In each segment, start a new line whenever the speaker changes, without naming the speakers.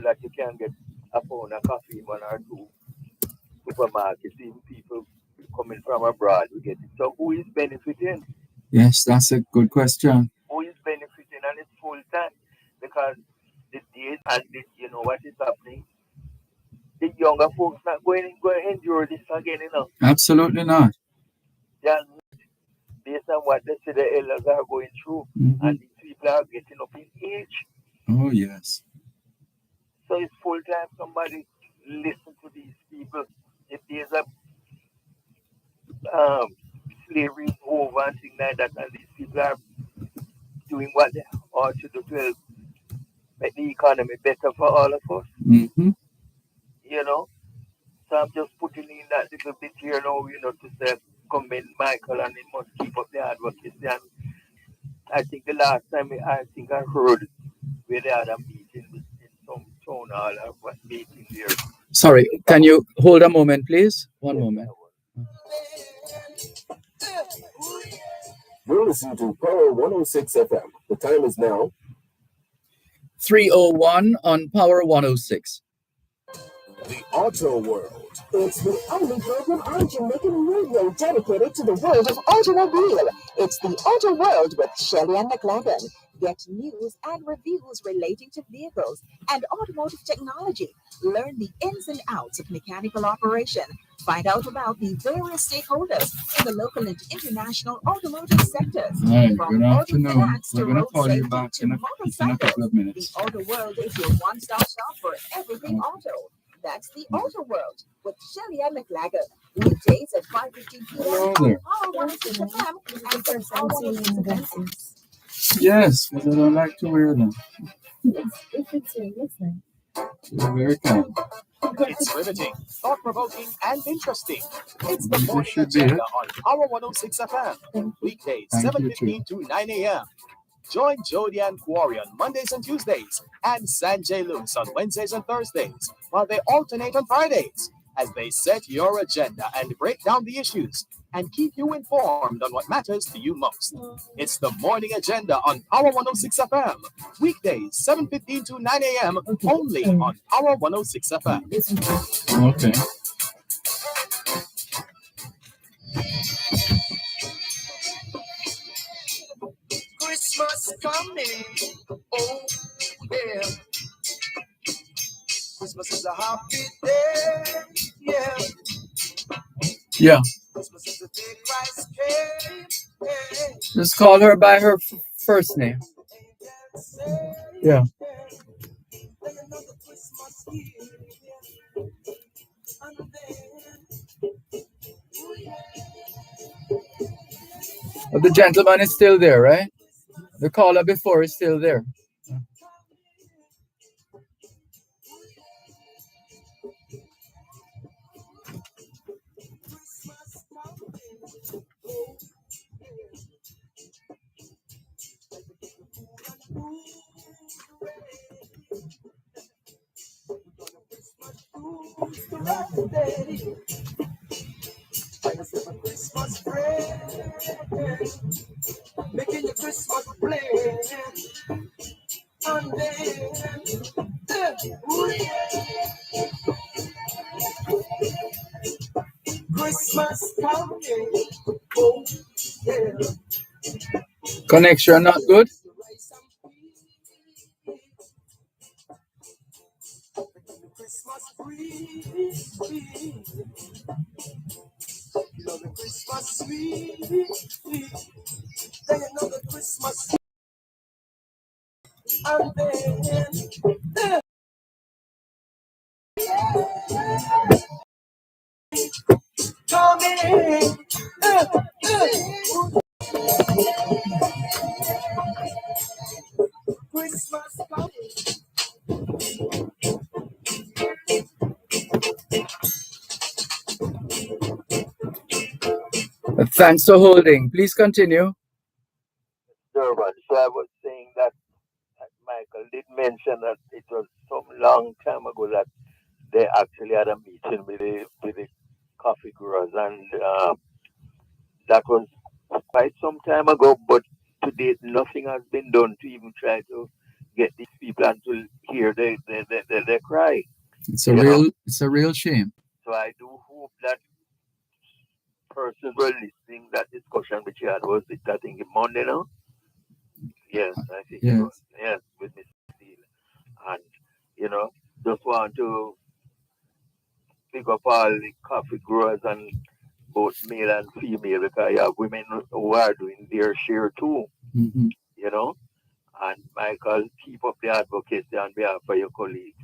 told that you can get a pound of coffee in one or two supermarkets, even people coming from abroad will get it. So who is benefiting?
Yes, that's a good question.
Who is benefiting, and it's full time? Because the days and you know what is happening, the younger folks not going to endure this again, you know.
Absolutely not.
They are based on what they say the elders are going through,
Mm-hmm.
and these people are getting up in age.
Oh, yes.
So it's full time somebody listen to these people. If there's a um, slavery is over and things like that, and these people are doing what they ought to do to help make the economy better for all of us,
Mm-hmm.
you know. So I'm just putting in that little bit here now, you know, to say commend Michael and he must keep up the advocacy. And I think the last time I heard where they had a meeting in some town hall or what meeting there.
Sorry, can you hold a moment, please? One moment.
You're listening to Power 106 FM. The time is now
3:01 on Power 106.
the Auto World.
It's the only program on Jamaican radio dedicated to the world of automobile. It's the Auto World with Shelley and McLagan. Get news and reviews relating to vehicles and automotive technology. Learn the ins and outs of mechanical operation. Find out about the various stakeholders in the local and international automotive sectors.
Right,
From
good
auto
afternoon.
finance
We're
to
going to
road
call you
safety
back
to
in a
motorcycles.
couple of
The
minutes.
Auto World is your one-stop shop for everything auto. That's the Auto World with Shelley and McLagan. Weekdays at 5:15 p.m.
Hello
on
there.
Power 106 FM and the Power 106 FM.
Yes, but I don't like to wear them.
If it's your listening.
You're very kind.
It's riveting, thought-provoking, and interesting. It's the
This
morning
should be
agenda
it.
on Power 106 FM. Weekdays,
Thank you,
7:15 to 9 a.m. Join Jody and Quarry on Mondays and Tuesdays, and Sanjay Lewis on Wednesdays and Thursdays, while they alternate on Fridays, as they set your agenda and break down the issues, and keep you informed on what matters to you most. It's the morning agenda on Power 106 FM. Weekdays, 7:15 to 9 a.m. only on Power 106 FM.
Okay.
Christmas coming, oh yeah. Christmas is a happy day, yeah.
Yeah.
Christmas is the day Christ came, yeah.
Just call her by her first name. Yeah.
Then another Christmas here, and then,
But the gentleman is still there, right? The caller before is still there.
Christmas bread, making your Christmas play, and then, ooh, yeah. Christmas coming, oh yeah.
Connection not good?
Christmas tree, love the Christmas tree, then another Christmas, and then, coming, Christmas coming.
Thanks for holding. Please continue.
Dervan. So I was saying that Michael did mention that it was some long time ago that they actually had a meeting with the coffee growers, and that was quite some time ago. But to date, nothing has been done to even try to get these people and to hear they cry.
It's a real shame.
So I do hope that persons were listening. That discussion which you had was it, I think, Monday now. Yes, I think it was.
Yes.
Yes, with Miss Steele. And you know, just want to pick up all the coffee growers and both male and female because you have women who are doing their share too.
Mm-hmm.
You know, and Michael, keep up the advocacy on behalf of your colleagues.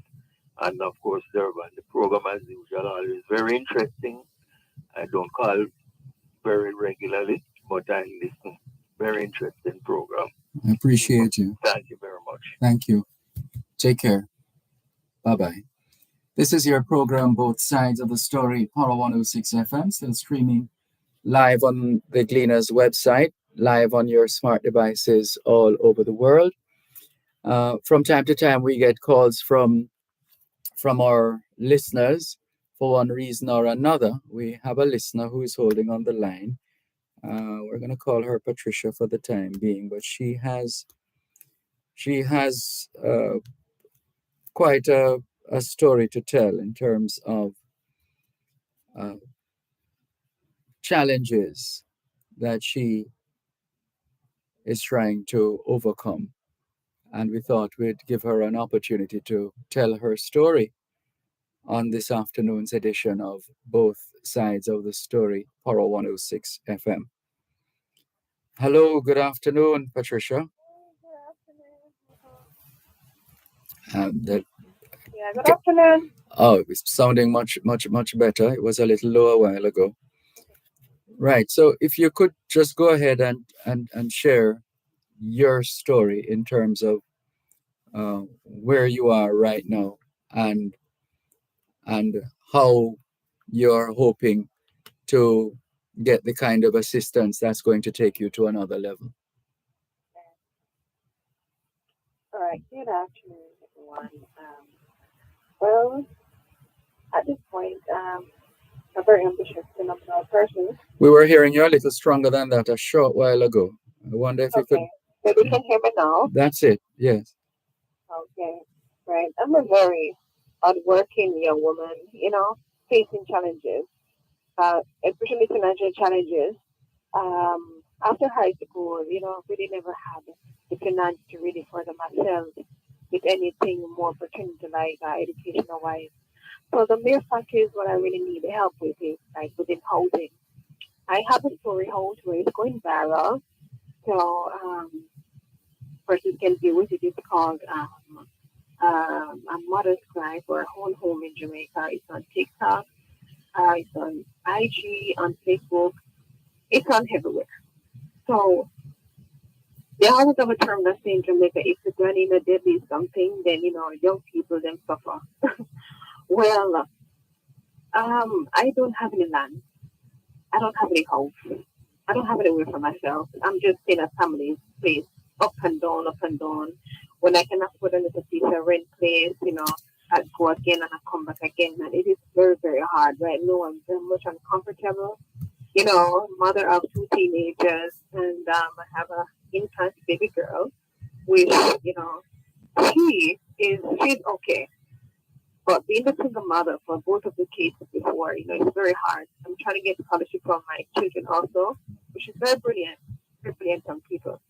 And of course, Dervan, the program as usual, always very interesting. I don't call very regularly, but I listen. Very interesting program.
I appreciate you.
Thank you very much.
Thank you. Take care. Bye bye. This is your program, Both Sides of the Story, Power 106 FM, still streaming live on the Gleaners website, live on your smart devices all over the world. From time to time, we get calls from our listeners for one reason or another. We have a listener who is holding on the line. We're going to call her Patricia for the time being, but she has quite a story to tell in terms of uh, challenges that she is trying to overcome. And we thought we'd give her an opportunity to tell her story on this afternoon's edition of Both Sides of the Story, Power 106 FM. Hello, good afternoon, Patricia. That
Yeah, good afternoon.
Oh, it was sounding much better. It was a little low a while ago. Right. So if you could just go ahead and share your story in terms of where you are right now and and how you're hoping to get the kind of assistance that's going to take you to another level.
All right, good afternoon, everyone. Well, at this point, I'm a very ambitious and a person.
We were hearing you a little stronger than that a short while ago. I wonder if you could.
Okay, so you can hear me now.
That's it. Yes.
Okay, right. I'm a very hardworking young woman, facing challenges, especially financial challenges. After high school, really never had the finance to really further myself with anything more opportunity like educational wise. So the mere fact is what I really need help with is like within housing. I have a story house where it's going viral. So persons can view it. It is called a mother's cry for a whole home in Jamaica. It's on TikTok, it's on IG, on Facebook, it's on everywhere. So they always have a term that's in Jamaica, if the granny in the dead is something, then young people then suffer. Well, I don't have any land. I don't have any house. I don't have anywhere for myself. I'm just in a family place, up and down, up and down. When I can afford a little piece of rent place, I go again and I come back again. And it is very, very hard right now. I'm very much uncomfortable. Mother of two teenagers, and I have a infant baby girl, which, she's okay. But being a single mother for both of the kids before, it's very hard. I'm trying to get scholarship for my children also, which is very brilliant on people.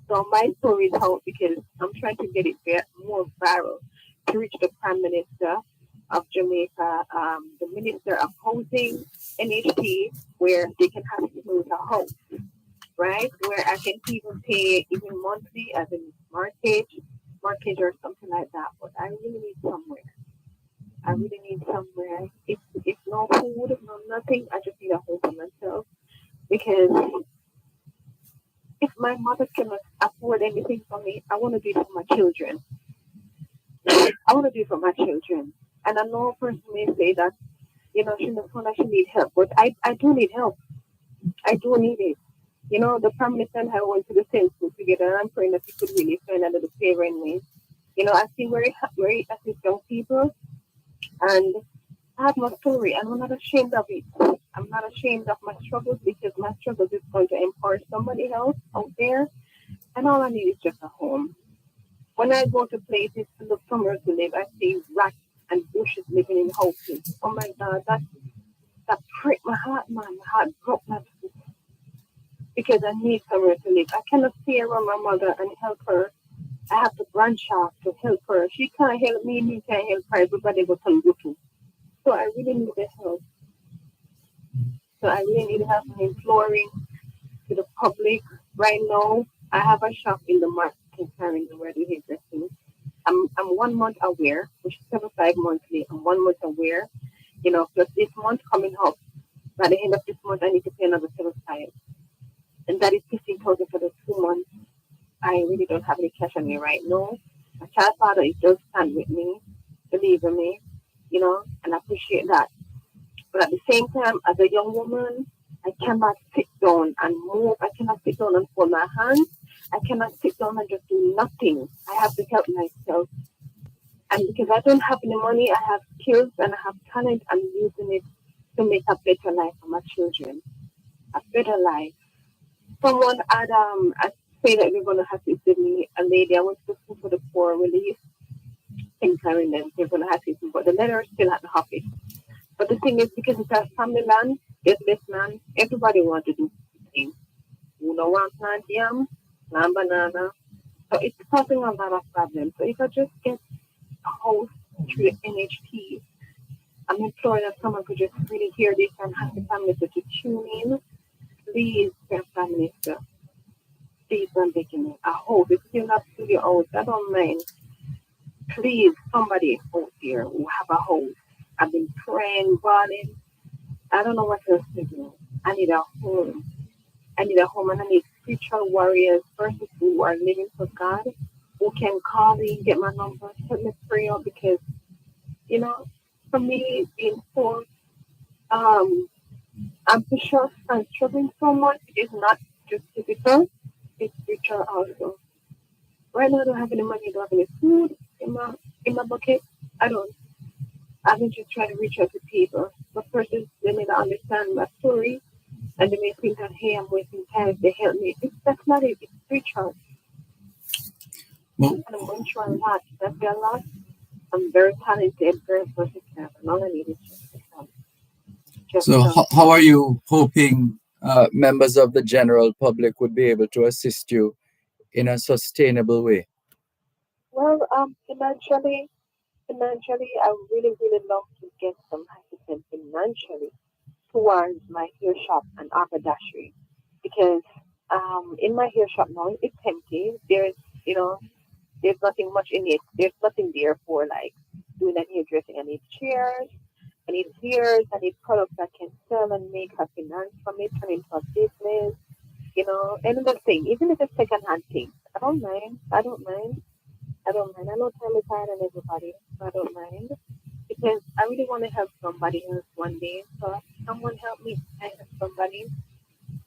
So my story is out because I'm trying to get it more viral to reach the Prime Minister of Jamaica, the Minister of Housing, NHT, where they can have smooth a house, right? Where I can even pay even monthly as a mortgage or something like that. But I really need somewhere. I really need somewhere. If no food, no nothing, I just need a home for myself. Because if my mother cannot afford anything for me, I want to do it for my children. I want to do it for my children. And I know a person may say that, she knows that she need help, but I do need help. I do need it. The Prime Minister and I went to the same school together, and I'm praying that he could really find another favor in me. I see where he assists young people, and I have my story, and I'm not ashamed of it. I'm not ashamed of my struggles because my struggles is going to empower somebody else out there, and all I need is just a home. When I go to places to look somewhere to live, I see rats and bushes living in houses. Oh my God, that pricked my heart, man. My heart broke my because I need somewhere to live. I cannot stay around my mother and help her. I have to branch off to help her. She can't help me, me can't help her. Everybody got some looking. So I really need the help. So I really need help in imploring to the public. Right now, I have a shop in the market carrying the ready hairdressing. I'm 1 month aware, which is 75 monthly. I'm 1 month aware, plus this month coming up. By the end of this month, I need to pay another 75. And that is 15,000 for the 2 months. I really don't have any cash on me right now. My child father is just stand with me, believe in me, and I appreciate that. But at the same time, as a young woman, I cannot sit down and move. I cannot sit down and fold my hands. I cannot sit down and just do nothing. I have to help myself. And because I don't have any money, I have skills and I have talent. I'm using it to make a better life for my children. A better life. Someone had say that we're gonna have to give me a lady. I was looking for the poor relief in Clarendon. They're gonna have to, but the letter is still at the office. But the thing is, because it's a family land, it's this land, everybody wants to do things. You don't want plant yam, plant banana. So it's causing a lot of problems. So if I just get a host through the NHT, I'm imploring that someone could just really hear this and have the family to tune in. Please, Prime Minister, please, I'm begging you. I hope it's still not to your house. I don't mind. Please, somebody out there who have a house. I've been praying, bawling. I don't know what else to do. I need a home. I need a home and I need spiritual warriors, persons who are living for God, who can call me, get my number, help me pray out because, for me, being poor, ambitious and struggling so much is not just physical, it's spiritual also. Right now, I don't have any money, I don't have any food in my bucket. I've been just trying to reach out to people. But persons, they may not understand my story and they may think that, hey, I'm wasting time if they help me. That's not it, it's spiritual.
Well,
And I'm going through a lot. That's a lot. I'm very talented, very versatile, and all I need is just
so how are you hoping members of the general public would be able to assist you in a sustainable way?
Well, financially, I really, really love to get some assistance financially towards my hair shop and haberdashery because in my hair shop now it's empty. There's nothing much in it. There's nothing there for like doing any hairdressing. I need chairs, I need shears, I need products I can sell and make a finance from it, turn into a business. Another thing, even if it's second-hand things, I don't mind. I don't mind. I don't mind. I know time is hard on everybody, so I don't mind because I really want to help somebody else one day. So someone help me, I help somebody.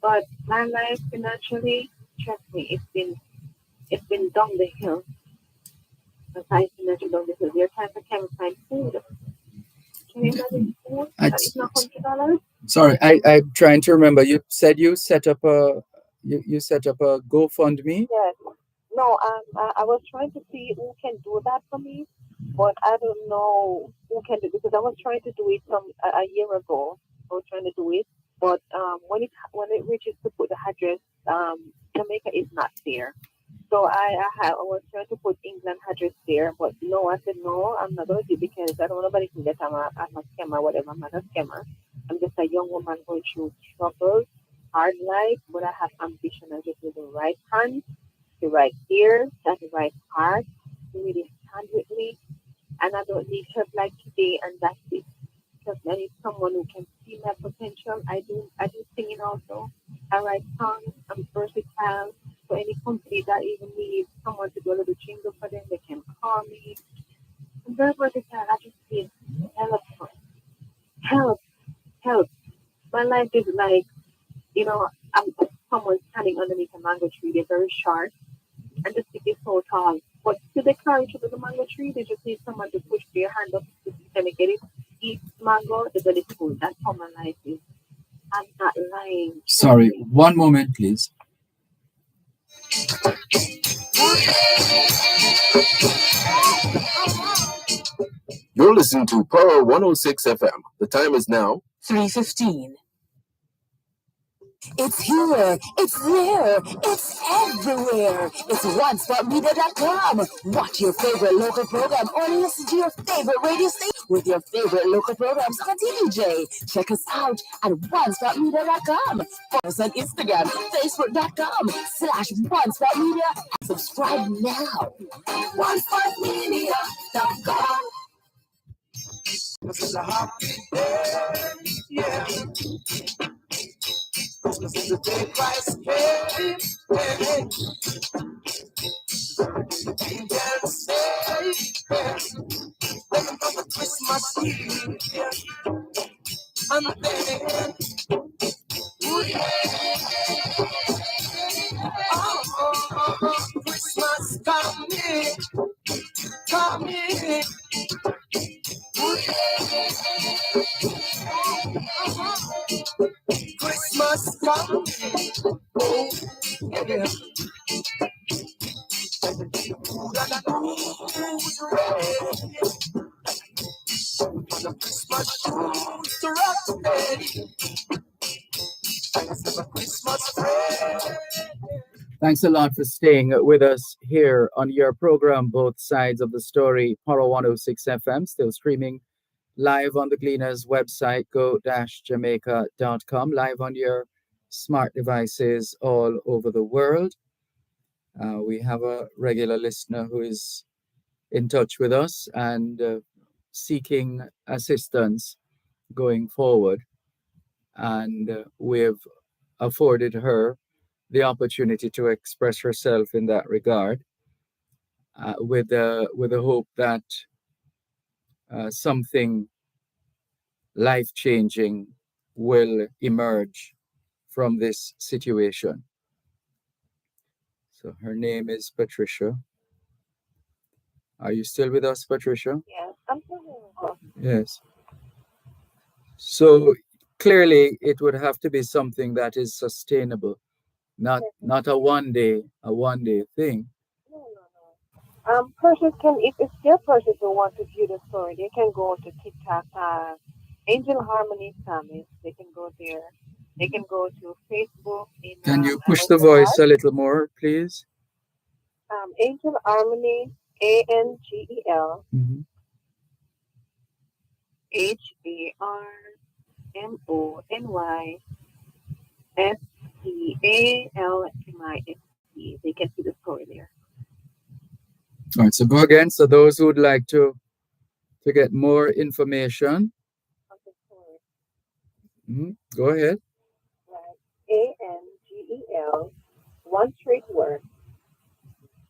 But my life financially, trust me, it's been down the hill. The life financially down the hill. There are times I can't find food. Can you imagine food that is not $100?
Sorry, I'm trying to remember. You said you set up a GoFundMe.
Yes. No, I was trying to see who can do that for me, but I don't know who can do it because I was trying to do it a year ago. I was trying to do it, but when it reaches to put the address, Jamaica is not there. So I was trying to put England address there, but no, I said no, I'm not gonna do it because I don't want nobody to get I'm a scammer, whatever. I'm not a scammer. I'm just a young woman going through struggles, hard life, but I have ambition. I just need the right hand, the right ears, and the right heart to really stand with me. And I don't need help like today, and that's it. Because I need someone who can see my potential. I do singing also. I write songs. I'm versatile. So any company that even needs someone to do a little jingle for them, they can call me. I'm very versatile. I just need help. Help. Help. My life is like, I'm someone standing underneath a mango tree. They're very short and the stick is so tall. But still they climb to the mango tree. They just need someone to push their hand up to them and get it. Eat mango, they get it full. That's how my life is. I'm not lying.
Sorry, one moment, please.
You're listening to Power 106 FM. The time is now
3:15. It's here, it's there, it's everywhere. It's onespotmedia.com. Watch your favorite local program or listen to your favorite radio station with your favorite local programs on TDJ. Check us out at onespotmedia.com. Follow us on Instagram, facebook.com/onespotmedia, and subscribe now. Onespotmedia.com.
This is a happy day, yeah. Christmas is the day Christ came. Hey, you can say, yeah. Let me know the Christmas Eve, yeah. And then, ooh, yeah. Christmas coming, coming. Ooh, Christmas coming, oh, yeah. Ooh, da, da, who's ready for the Christmas shoes to rock steady? Thanks for Christmas friend.
Thanks a lot for staying with us here on your program, Both Sides of the Story, Power 106 FM, still streaming live on the Gleaners website, go-jamaica.com, live on your smart devices all over the world. We have a regular listener who is in touch with us and seeking assistance going forward. And we've afforded her the opportunity to express herself in that regard, with the hope that something life-changing will emerge from this situation. So her name is Patricia. Are you still with us, Patricia?
Yes, I'm still
Yes. So clearly it would have to be something that is sustainable, not a one day thing.
No. Persons can, if it's their persons who want to view the story, they can go to TikTok, Angel Harmony Summit. They can go there. They can go to Facebook in
Can you push the voice a little more, please?
Angel Harmony, ANGEL
Mhm.
HARMONYSTALMIST. They can see the story there.
All right, so go again. So those who would like to get more information, go ahead.
Right. ANGEL, one straight word,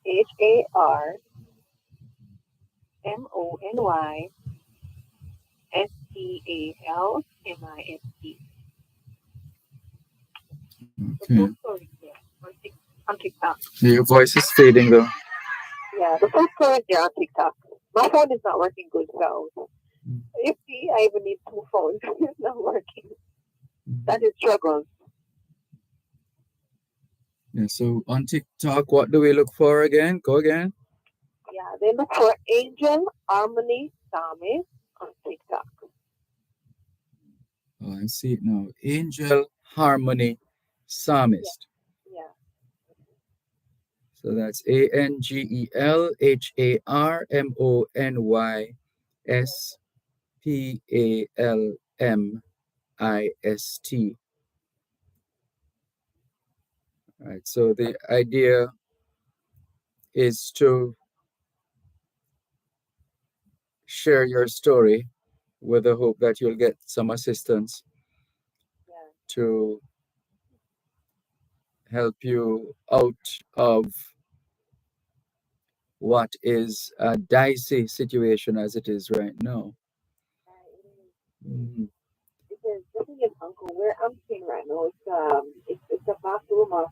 HARMONYSTALMIST. The
Okay.
full story is there on TikTok.
Your voice is fading though.
Yeah, the full story is there on TikTok. My phone is not working good, so you see, I even need two phones. It's not working. That is struggles.
Yeah, so on TikTok, what do we look for again? Go again.
Yeah, they look for Angel Harmony Summit on TikTok.
Oh, I see it now. Angel Harmony Psalmist.
Yeah.
So that's ANGELHARMONYSPALMIST. Right. So the idea is to share your story with the hope that you'll get some assistance to help you out of what is a dicey situation as it is right now. Mm-hmm.
Because the thing is, Uncle, where I'm staying right now, it's a bathroom of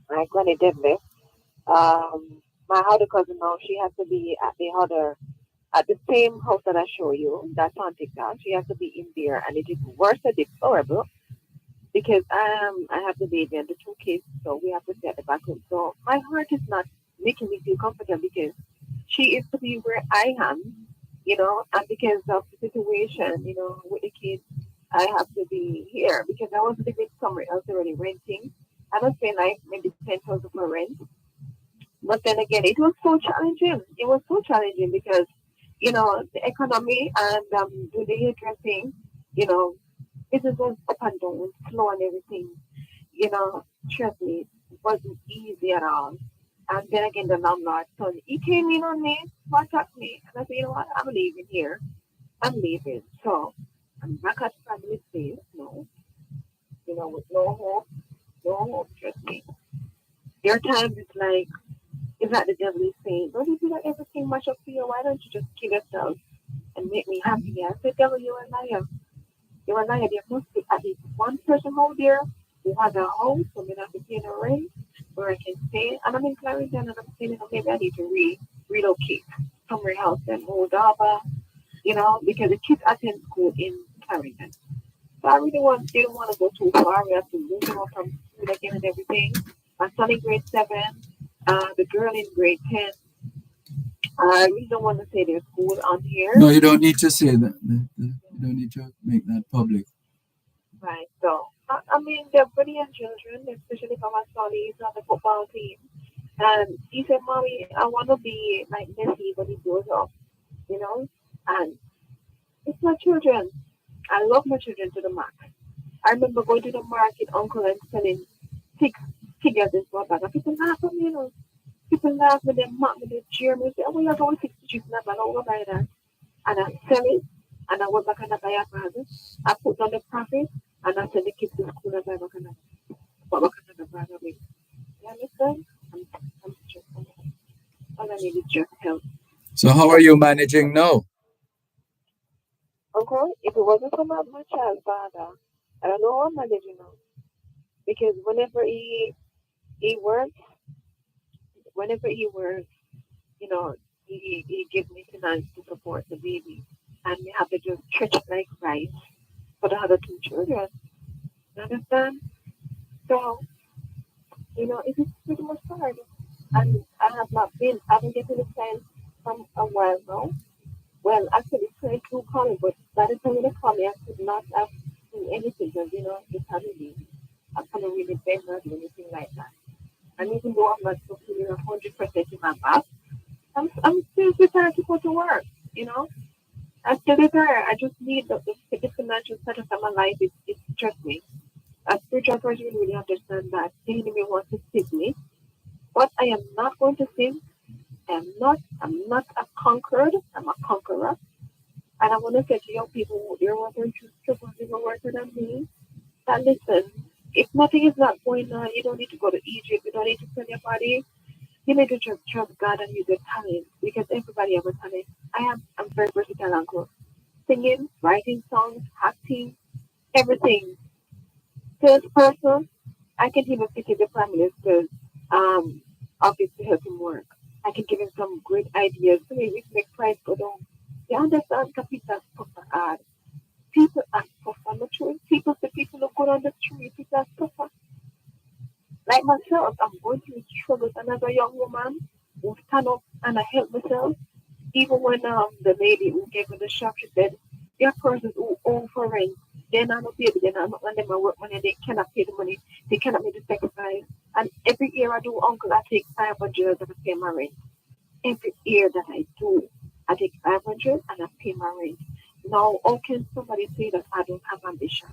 my granny deadlift. My other cousin now, she has to be at the same house that I show you, that's on TikTok. She has to be in there, and it is worse and deplorable because I have the baby and the two kids, so we have to stay at the back home. So my heart is not making me feel comfortable because she is to be where I am, and because of the situation, with the kids, I have to be here because I was living somewhere else already renting. I was paying like maybe 10,000 for rent, but then again, it was so challenging. It was so challenging because the economy and do the hairdressing, you know, business was up and down, slow and everything. Trust me, it wasn't easy at all. And then again, the landlord son, he came in on me, attacked me, and I said, you know what, I'm leaving here. I'm leaving. So I'm back at family place, with no hope, trust me. Your time is like, it's like the devil is saying, don't you feel like everything much up for you? Why don't you just kill yourself and make me happy? I said, devil, you're a liar. You're a liar. There must be at least one person out there who has a house, so I'm not to pay the rent, where I can stay. And I'm in Clarendon, and I'm saying, maybe I need to relocate somewhere else and Moldova, because the kids attend school in Clarendon. So I really didn't want to go too far. We have to move them up from school again and everything. My son in grade 7, the girl in grade 10. I really don't want to say their school on here.
No, you don't need to say that. You don't need to make that public.
Right. So, I mean, they're brilliant children, especially for my son. He's on the football team. And he said, Mommy, I want to be like Messi when he grows up, you know? And it's my children. I love my children to the max. I remember going to the market, uncle, and selling 6 figures in one bag. And people laugh at me, People laugh when they mock me, they cheer me, say, oh, you're going 60 in that bag, I'll go buy that. And I sell it, and I went back and I buy a bag. I put on the profit, and I send the kids to school and buy back another bag of it. You understand? I'm just, all I need is just help.
So how are you managing now?
Uncle, if it wasn't for my child's father, I don't know how I'm managing now. Because works, whenever he works, he gives me finance to support the baby. And we have to just stretch it like rice for the other two children. You understand? So, it is pretty much hard. And I've been getting the signs from a while now. Well, actually, friends do call me, but by the time they call me, I could not have done anything because, the family, I couldn't really beg or do anything like that. And even though I'm not so feeling 100% in my back, I'm still prepared to go to work, I'm still prepared. I just need the financial status of my life is stress me. A spiritual person really understand that the enemy wants to seize me, but I am not going to sin. I'm not a conquered, I'm a conqueror. And I want to say to young people who are going through struggles even worse than me, that listen, if nothing is not going on, you don't need to go to Egypt, you don't need to sell your body. You need to just trust God and use your talent because everybody has a talent. I'm very versatile, uncle. Singing, writing songs, acting, everything. Salesperson, I can even speak to the prime minister's office to help him work. I can give him some great ideas so maybe to make price go down. You understand? Because people are suffer hard. People are suffer. Not true. People look good on the street. People are suffer. Like myself, I'm going through struggles. And as a young woman who stand up and I help myself, even when the lady who gave me the shop, she said, there are persons who own for rent. They're not baby, they're not when them work money, they cannot pay the money, they cannot make the sacrifice. And every year I do, uncle, I take 500 and I pay my rent. Every year that I do, I take 500 and I pay my rent. Now, how can somebody say that I don't have ambition?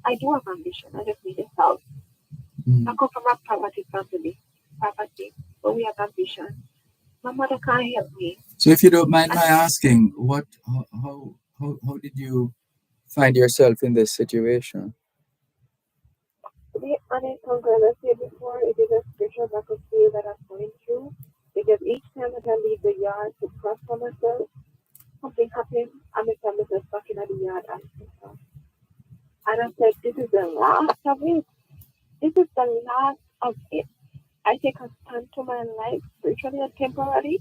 I do have ambition. I just need help. I come from a poverty family, but we have ambition. My mother can't help me.
So if you don't mind my asking, how did you find yourself in this situation?
To be honest, uncle, as I said before, it is a spiritual battlefield that I'm going through because each time that I leave the yard to cross for myself, something happens. I find myself back in the yard and stuff. And I said, this is the last of it. This is the last of it. I take a stand to my life spiritually and temporarily,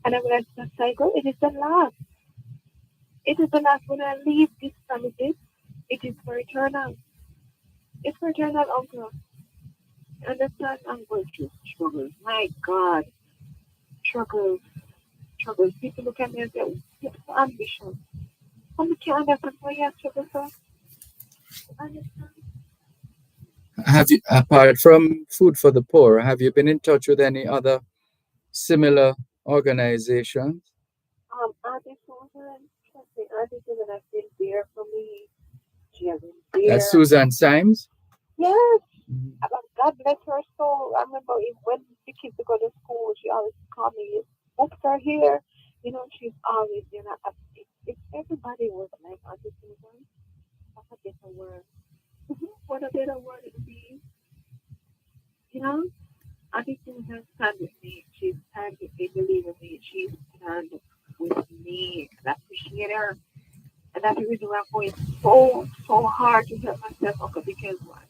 and I realize the cycle. It is the last. It is the last when I leave this premises. It is for eternal. It's maternal uncle. Understand? I'm going through struggles. My God, struggles, struggles. People look at me and say, "What's your ambition?" I'm can't understand why you have struggle, sir. Understand?
Have you, apart from Food for the Poor, have you been in touch with any other similar organizations?
Auntie Susan, trust me, Auntie Susan has been there for me. She has been
That's
there.
Susan Symes.
Yes,
Mhm.
God bless her soul. I remember when the kids go to school, she always called me, books are here. You know, she's always, if everybody was like Auntie Susan, what a better word. What a better word it would be. You know, Auntie Susan stand with me. She stand with me, believe in me. She stand with me. And I appreciate her. And that's the reason why I'm going so hard to help myself, Uncle, because what?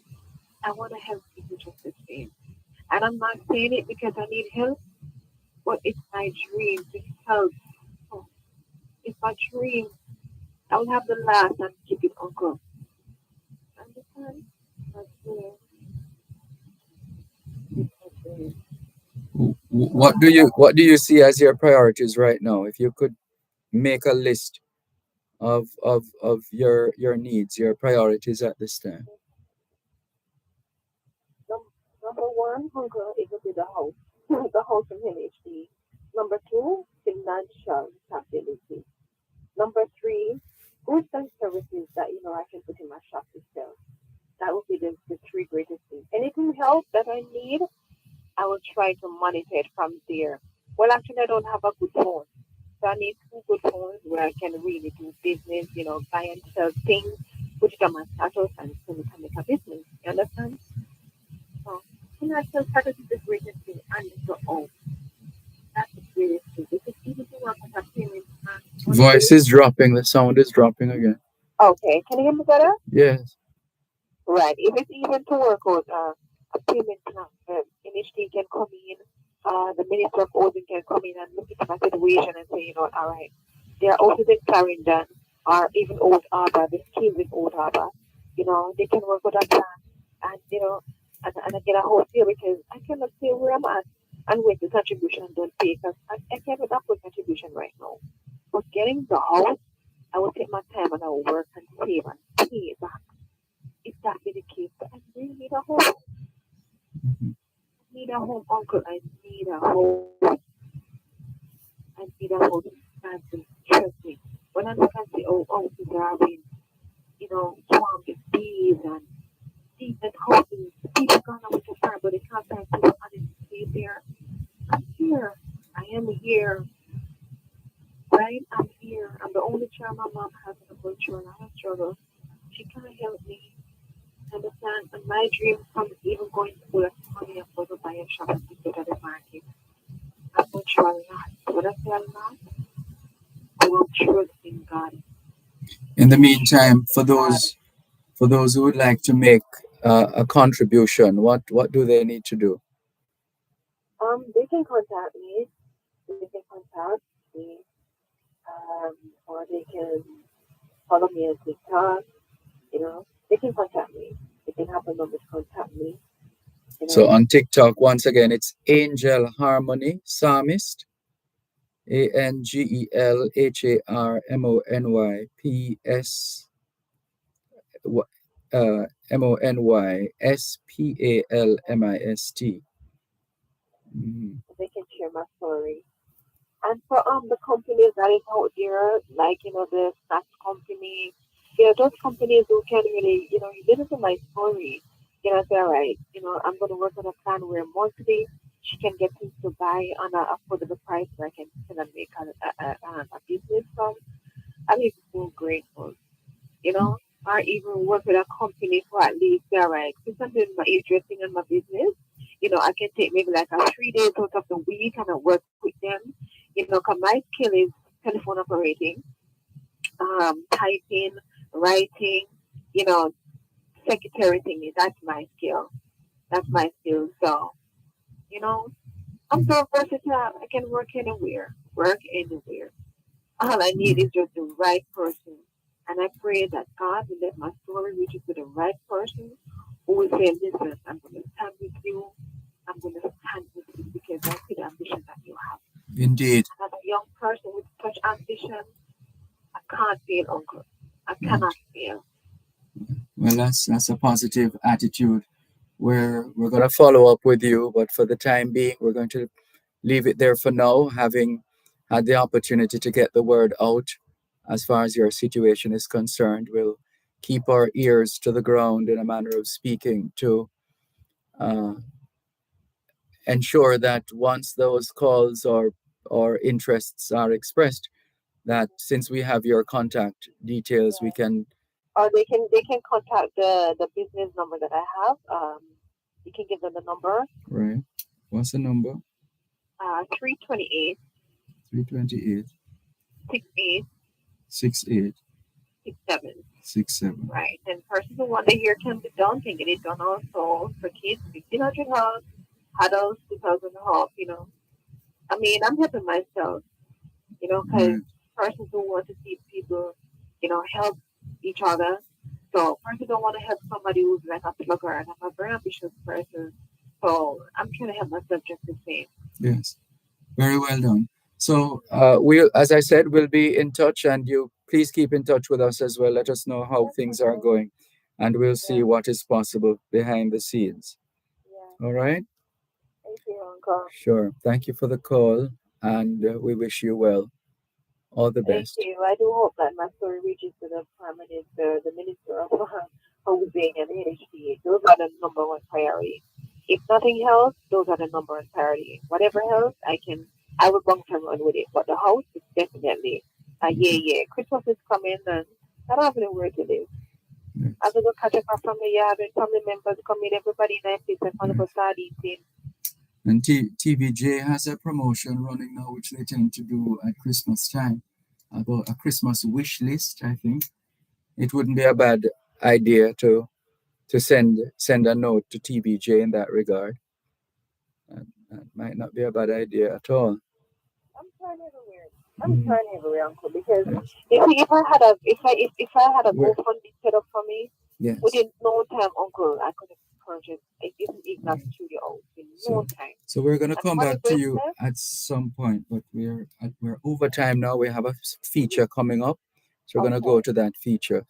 I want to help people just the same. And I'm not saying it because I need help, but it's my dream to help. So it's my dream. I will have the last and keep it, Uncle. Understand? That's it. It's my dream.
What do you see as your priorities right now? If you could make a list of your needs, your priorities at this time.
Number one, Uncle, it will be the house. The house in NHD. Number two, financial stability. Number three, goods and services that I can put in my shop to sell. That would be the three greatest things. Anything else that I need, I will try to monitor it from there. Well, actually, I don't have a good phone. So I need two good phones where I can really do business, buy and sell things, put it on my status, and so we can make a business. You understand? So financial status is the greatest thing, and your own. That's the greatest thing. Because even if you want to have payments and
Voice
monthly.
is dropping. The sound is dropping again.
Okay, can you hear me better?
Yes.
Right. If it's even to work out a payment plan, NHD can come in, the Minister of Housing can come in and look at my situation and say, all right, there are houses in Clarendon or even Old Harbour, the schemes in Old Harbour, they can work with a plan and, and I get a house here because I cannot stay where I'm at and wait the contribution and don't pay because I can't afford contribution right now. But getting the house, I will take my time and I will work and save and pay back if that be the case. But I really need a home. I
Mhm.
need a home, uncle. I need a home. I need a home. And trust me. When I look and say, oh, Darwin, swarm with bees and decent houses, people gone out with the fire, but they can't find people honest to stay there. I'm here. I am here. Right? I'm here. I'm the only child my mom has in the culture and I have struggled. She can't help me. Understand? And my dream from even going to school at money and go to buy a shop and pick it at the market. I'm going through a lot. But I say a lot, I will trust in God.
In the
Trust
meantime,
in God.
for those who would like to make a contribution, what do they need to do?
They can contact me. They can contact me. Or they can follow me on TikTok. They can contact me. They can have a number to contact me. You
So
know,
on TikTok, once again, it's Angel Harmony Psalmist. AngelHarmonyPSMonySPALMIST. Mhm.
they can share my story. And for the companies that is out there, like the snacks company, those companies who can really, you listen to my story, say, all right, I'm gonna work on a plan where monthly she can get things to buy on a affordable price where I can still make a business from. I'm even so grateful, or even work with a company for at least, say, all right, since I'm doing my interesting in my business, I can take maybe like a 3 days out of the week and I work with them, because my skill is telephone operating, typing, writing, you know, secretary thing. That's my skill. That's my skill. So, you know, I'm so versatile. I can work anywhere. Work anywhere. All I need is just the right person. And I pray that God will let my story reach to the right person who will say, listen, I'm going to stand with you. I'm going to stand with you because I see the ambition that you have.
Indeed.
As a young person with such ambition, I can't fail, uncle. I
Right.
cannot fail.
Well, that's a positive attitude. We're going to follow up with you, but for the time being, we're going to leave it there for now, having had the opportunity to get the word out as far as your situation is concerned. We'll keep our ears to the ground in a manner of speaking to uh, ensure that once those calls or interests are expressed, that since we have your contact details, we can.
Or they can contact the business number that I have. You can give them the number.
Right. What's the number?
328
328
68
68
67.
67.
Right. And persons who want to hear can be done can get it done also for kids, 1,500 house, adults, 2,000 house, I mean, I'm helping myself, because
Right.
persons who want to see people, help each other. So persons don't want to help somebody who's like a slugger, and I'm a very ambitious person. So I'm trying to help myself just the same.
Yes. Very well done. So as I said, we'll be in touch, and you please keep in touch with us as well. Let us know how things are going, and we'll see what is possible behind the scenes.
Yeah.
All right?
Thank you, Uncle.
Sure. Thank you for the call, and we wish you well. All the
Thank
best.
you. I do hope that my story reaches to the Prime Minister, the Minister of Housing and NHD. Those are the number one priority. If nothing else, those are the number one priority. Whatever else, I will bump and run with it. But the house is definitely, yeah. Christmas is coming, and I don't have anywhere to live.
Yes.
I will go catch up from the yard and family members coming, everybody in a place and kind of start eating.
And TVJ has a promotion running now, which they tend to do at Christmas time, about a Christmas wish list. I think it wouldn't be a bad idea to send a note to TVJ in that regard. That might not be a bad idea at all.
I'm trying everywhere, Uncle, because
Yes.
if I had a
Where-
GoFundMe set up for me,
Yes.
within no time, Uncle, I could have purchased this Ignat studio out in no time.
So we're going to
And
come
money
back to you
business,
at some point, but we're over time now. We have a feature coming up, so we're going to go
okay.
to that feature.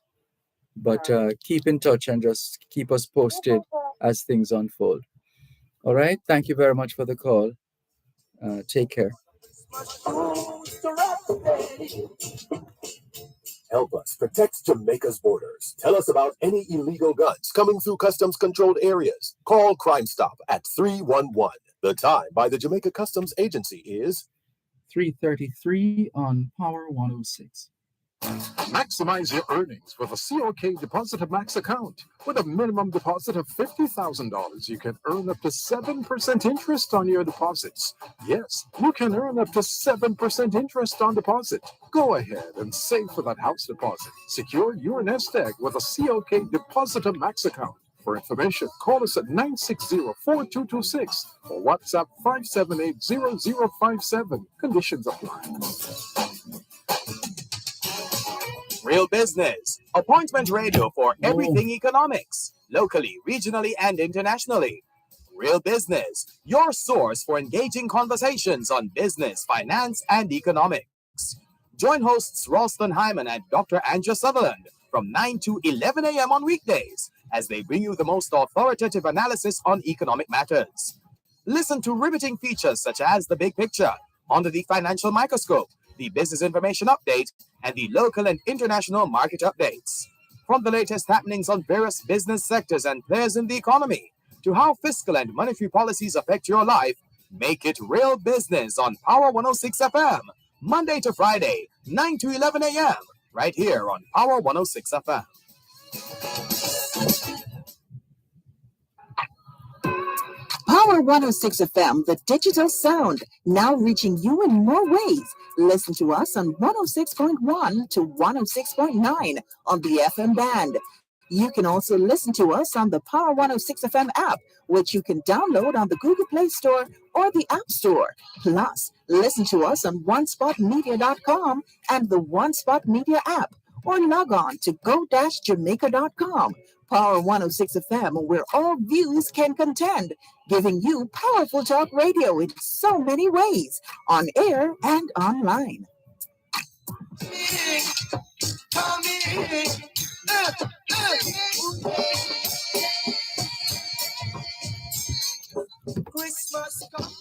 But
Alright.
keep in touch and just keep us posted as things unfold. All right. Thank you very much for the call. Take care.
Help us protect Jamaica's borders. Tell us about any illegal guns coming through customs controlled areas. Call Crime Stop at 311. The time by the Jamaica Customs Agency is
3:33 on Power 106.
Maximize your earnings with a COK Deposit of Max account. With a minimum deposit of $50,000, you can earn up to 7% interest on your deposits. Yes, you can earn up to 7% interest on deposit. Go ahead and save for that house deposit. Secure your nest egg with a COK Deposit of Max account. For information, call us at 960-4226 or WhatsApp 578-0057. Conditions apply.
Real Business, appointment radio for everything economics, locally, regionally, and internationally. Real Business, your source for engaging conversations on business, finance, and economics. Join hosts Ralston Hyman and Dr. Andrew Sutherland from 9 to 11 a.m. on weekdays as they bring you the most authoritative analysis on economic matters. Listen to riveting features such as The Big Picture, Under the Financial Microscope, the Business Information Update, and the local and international market updates. From the latest happenings on various business sectors and players in the economy, to how fiscal and monetary policies affect your life, make it Real Business on Power 106 FM, Monday to Friday, 9 to 11 a.m., right here on Power 106 FM.
Power 106 FM, the digital sound, now reaching you in more ways. Listen to us on 106.1 to 106.9 on the FM band. You can also listen to us on the Power 106 FM app, which you can download on the Google Play Store or the App Store. Plus, listen to us on OneSpotMedia.com and the OneSpot Media app. or log on to go-jamaica.com. Power 106 FM, where all views can contend, giving you powerful talk radio in so many ways, on air and online.
Christmas coming.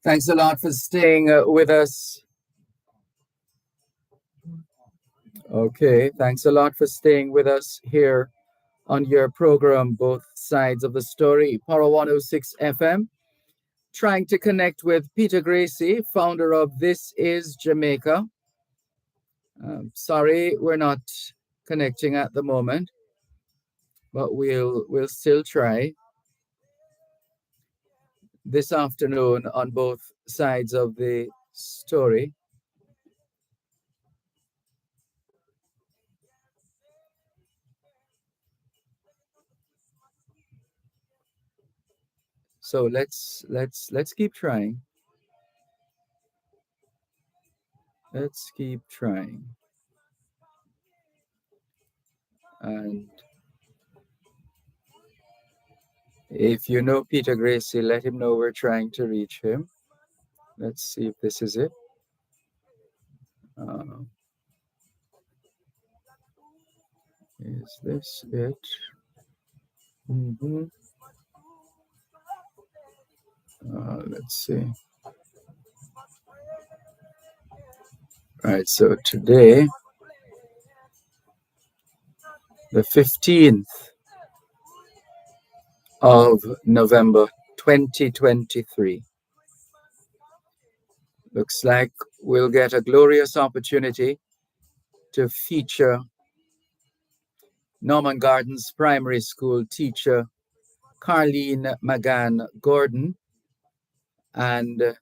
Thanks a lot for staying with us. Okay, thanks a lot for staying with us here on your program, Both Sides of the Story, Power 106 FM. Trying to connect with Peter Gracie, founder of This Is Jamaica. Sorry, we're not connecting at the moment, but we'll still try. This afternoon on Both Sides of the Story. So let's keep trying. Let's keep trying. And if you know Peter Gracie, let him know we're trying to reach him. Let's see if this is it. Is this it? Let's see. All right, so today, the 15th of November, 2023. Looks like we'll get a glorious opportunity to feature Norman Gardens Primary School teacher Carleen McGann Gordon and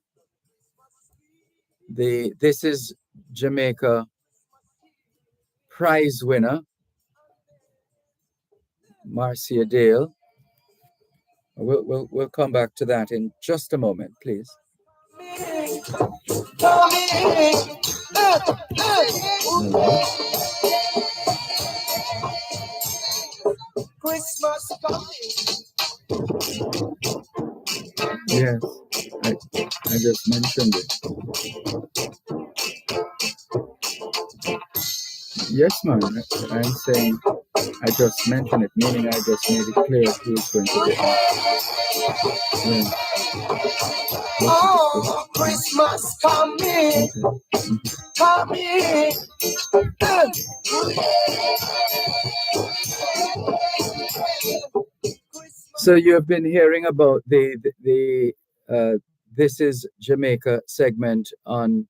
the This Is Jamaica prize winner Marcia Dale. We'll come back to that in just a moment, please.
Christmas coming.
Yes, I just mentioned it. Yes, ma'am. I'm saying I just mentioned it, meaning I just made it clear who's going to get it. Yeah.
Oh, Christmas coming. Coming.
So you have been hearing about the This Is Jamaica segment on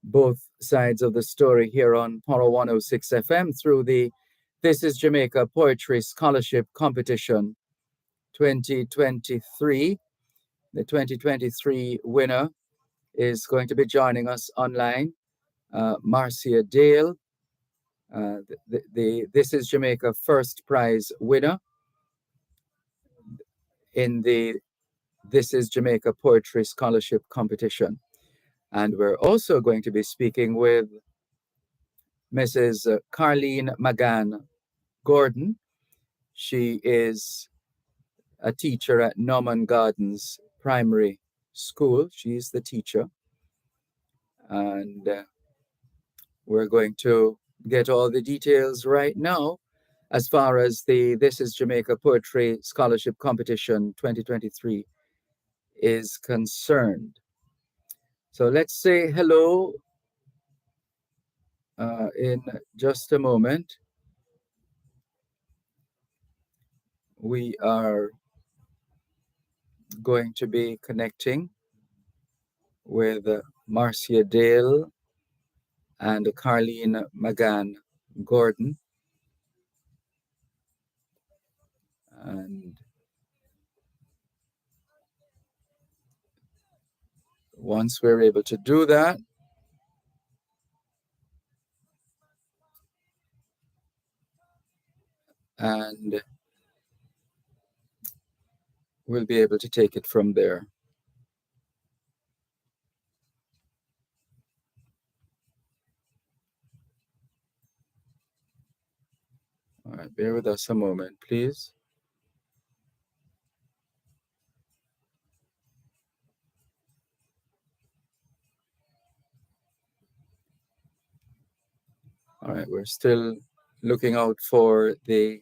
Both Sides of the Story here on Power 106 FM through the This Is Jamaica Poetry Scholarship Competition 2023. The 2023 winner is going to be joining us online, Marcia Dale, the This Is Jamaica first prize winner in the This Is Jamaica Poetry Scholarship Competition. And we're also going to be speaking with Mrs. Carleen McGann Gordon. She is a teacher at Norman Gardens Primary School. She's the teacher. And we're going to get all the details right now as far as the This Is Jamaica Poetry Scholarship Competition 2023 is concerned. So let's say hello in just a moment. We are going to be connecting with Marcia Dale and Carleen McGann Gordon. And once we're able to do that, and we'll be able to take it from there. All right, bear with us a moment, please. All right, we're still looking out for the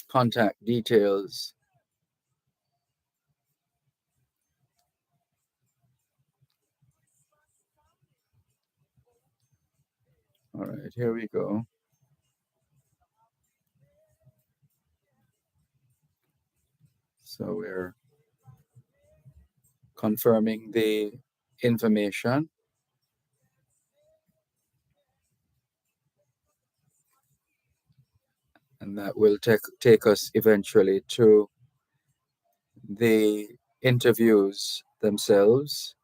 contact details. All right, here we go. So we're confirming the information. And that will take us eventually to the interviews themselves.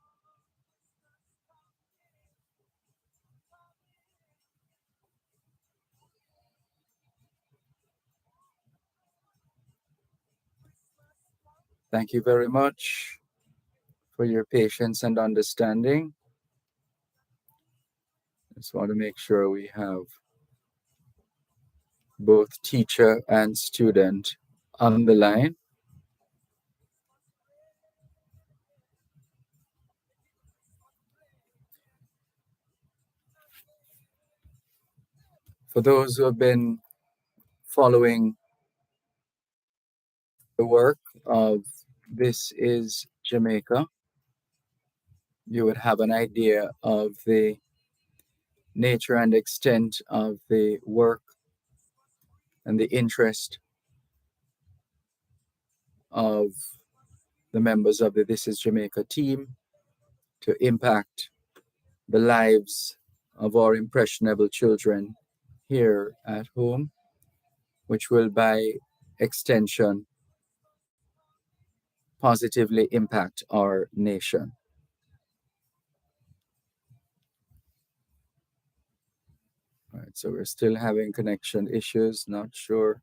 Thank you very much for your patience and understanding. Just want to make sure we have both teacher and student on the line. For those who have been following the work of This is Jamaica, you would have an idea of the nature and extent of the work and the interest of the members of the This is Jamaica team to impact the lives of our impressionable children here at home, which will by extension positively impact our nation. All right, so we're still having connection issues, not sure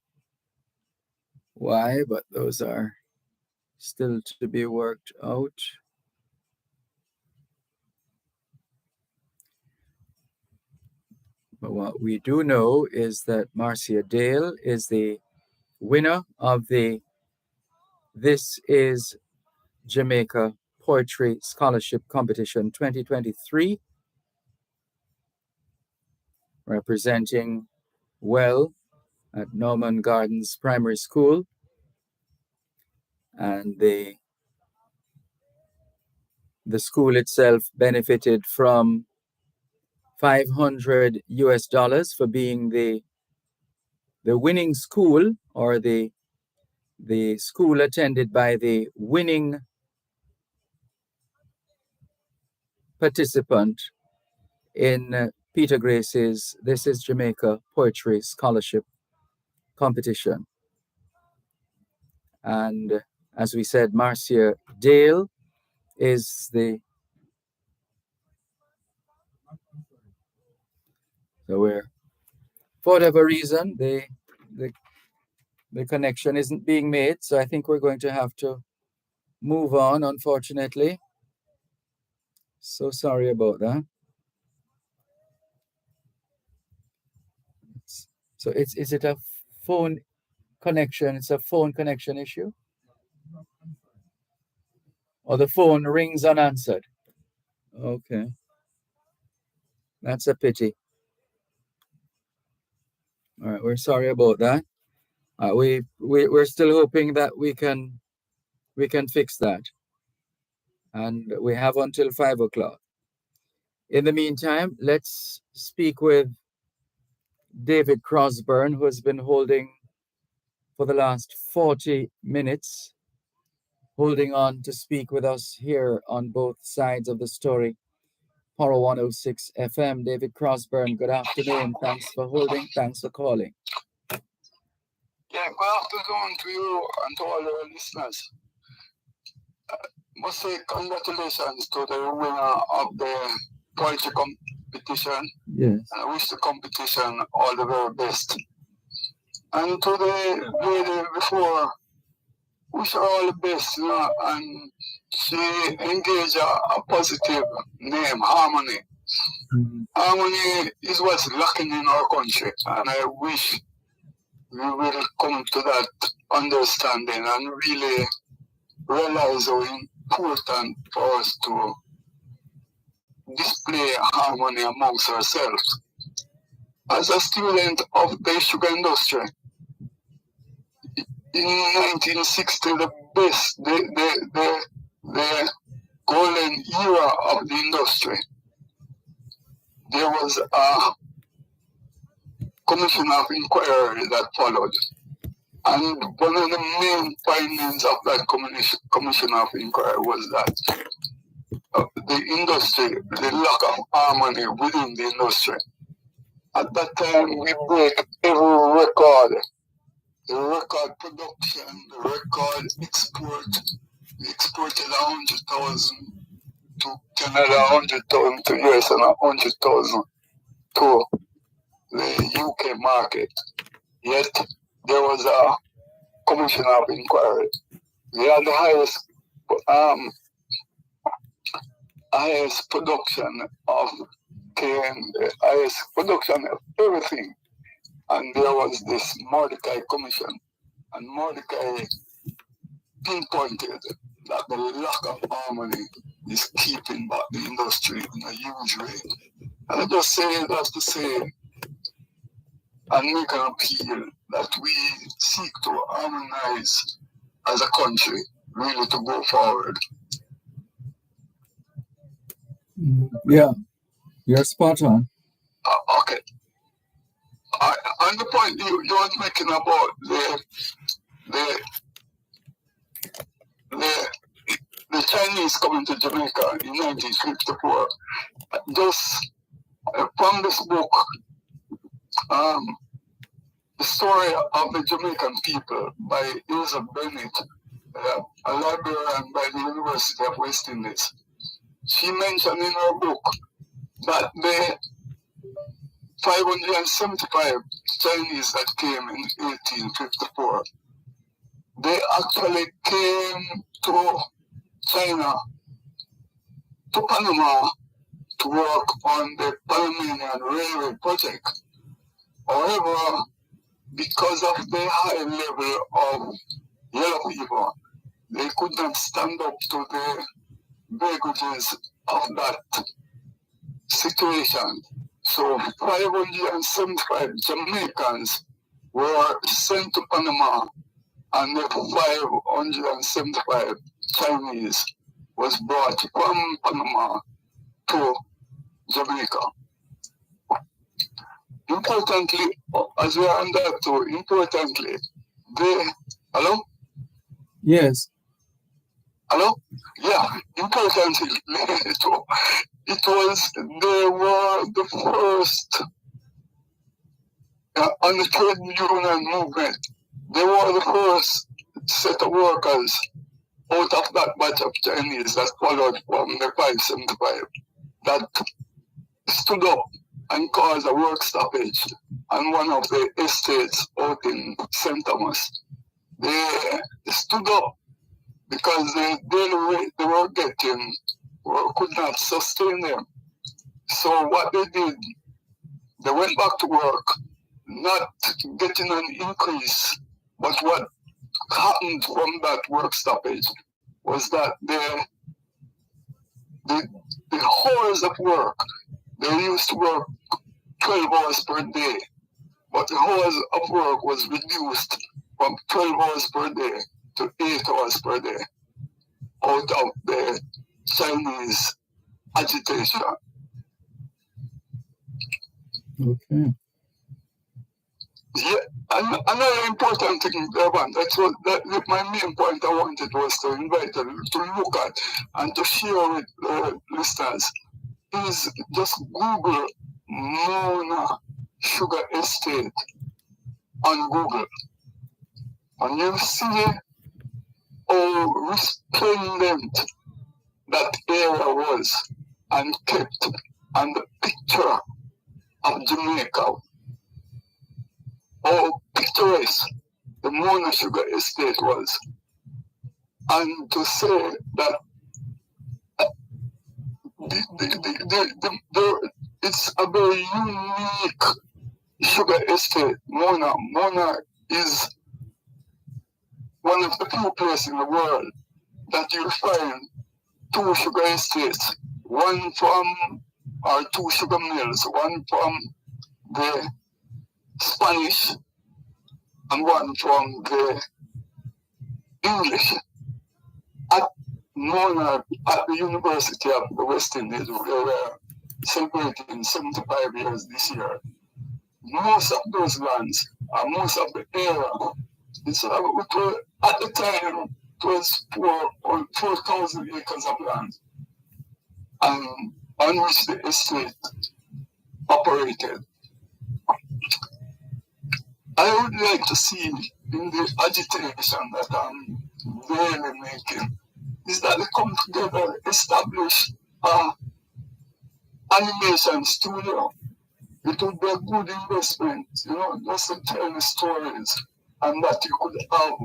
why, but those are still to be worked out. But what we do know is that Marcia Dale is the winner of the This is Jamaica Poetry Scholarship Competition 2023, representing well at Norman Gardens Primary School, and the school itself benefited from $500 for being the winning school, or the school attended by the winning participant in Peter Grace's This is Jamaica Poetry Scholarship Competition. And as we said, Marcia Dale is so we're, for whatever reason, the connection isn't being made, so I think we're going to have to move on, unfortunately. So sorry about that. So is it a phone connection? It's a phone connection issue? Or the phone rings unanswered? Okay. That's a pity. All right, we're sorry about that. We're still hoping that we can fix that. And we have until 5 o'clock. In the meantime, let's speak with David Crosburn, who has been holding for the last 40 minutes, holding on to speak with us here on both sides of the story. Power 106 FM. David Crosburn, good afternoon. Thanks for holding. Thanks for calling.
Yeah, good afternoon to you and to all our listeners. Must say congratulations to the winner of the poetry competition.
Yes.
And I wish the competition all the very best. And to the lady before, wish her all the best, and she engaged a positive name, Harmony.
Mhm.
Harmony is what's lacking in our country, and I wish we will come to that understanding and really realize how important for us to display harmony amongst ourselves. As a student of the sugar industry, in 1960, the golden era of the industry, there was a commission of inquiry that followed. And one of the main findings of that commission of inquiry was that the industry, the lack of harmony within the industry. At that time, we break every record, the record production, the record export. We exported 100,000 to Canada, 100,000 to US, and 100,000 to the UK market. Yet, there was a commission of inquiry. We had the highest production of cane, the highest production of everything. And there was this Mordecai commission. And Mordecai pinpointed that the lack of harmony is keeping back the industry in a huge way. And I just say that to say and make an appeal that we seek to harmonize as a country, really to go forward.
Yeah, you're spot on.
Okay. And the point you were making about the Chinese coming to Jamaica in 1954, just from this book, The Story of the Jamaican People by Ilsa Bennett, a librarian by the University of West Indies. She mentioned in her book that the 575 Chinese that came in 1854, they actually came to China, to Panama, to work on the Panamanian Railway project. However, because of the high level of yellow fever, they could not stand up to the baggages of that situation. So 575 Jamaicans were sent to Panama, and the 575 Chinese was brought from Panama to Jamaica. Importantly, as we are on that too, importantly, hello?
Yes.
Hello? Yeah, importantly, they were the first on the trade union movement. They were the first set of workers out of that batch of Chinese that followed from the 575 that stood up and caused a work stoppage on one of the estates out in St. Thomas. They stood up because the daily rate they were getting could not sustain them. So what they did, they went back to work, not getting an increase, but what happened from that work stoppage was that the hours of work, they used to work 12 hours per day, but the hours of work was reduced from 12 hours per day to 8 hours per day out of the Chinese agitation.
Okay.
Yeah, another important thing, Dervan, my main point I wanted was to invite you to look at and to share with listeners is just Google Mona Sugar Estate on Google. And you see how resplendent that area was and kept, and the picture of Jamaica, how picturesque the Mona Sugar Estate was. and to say that it's a very unique sugar estate. Mona is one of the few places in the world that you'll find two sugar estates, one from, or two sugar mills, one from the Spanish and one from the English. At Mona, at the University of the West Indies, we were celebrating 75 years this year. Most of those lands, most of the area, at the time, it was 4,000 acres of land, and on which the estate operated. I would like to see in the agitation that I'm really making is that they come together, establish an animation studio. It would be a good investment, just to tell the stories, and that you could have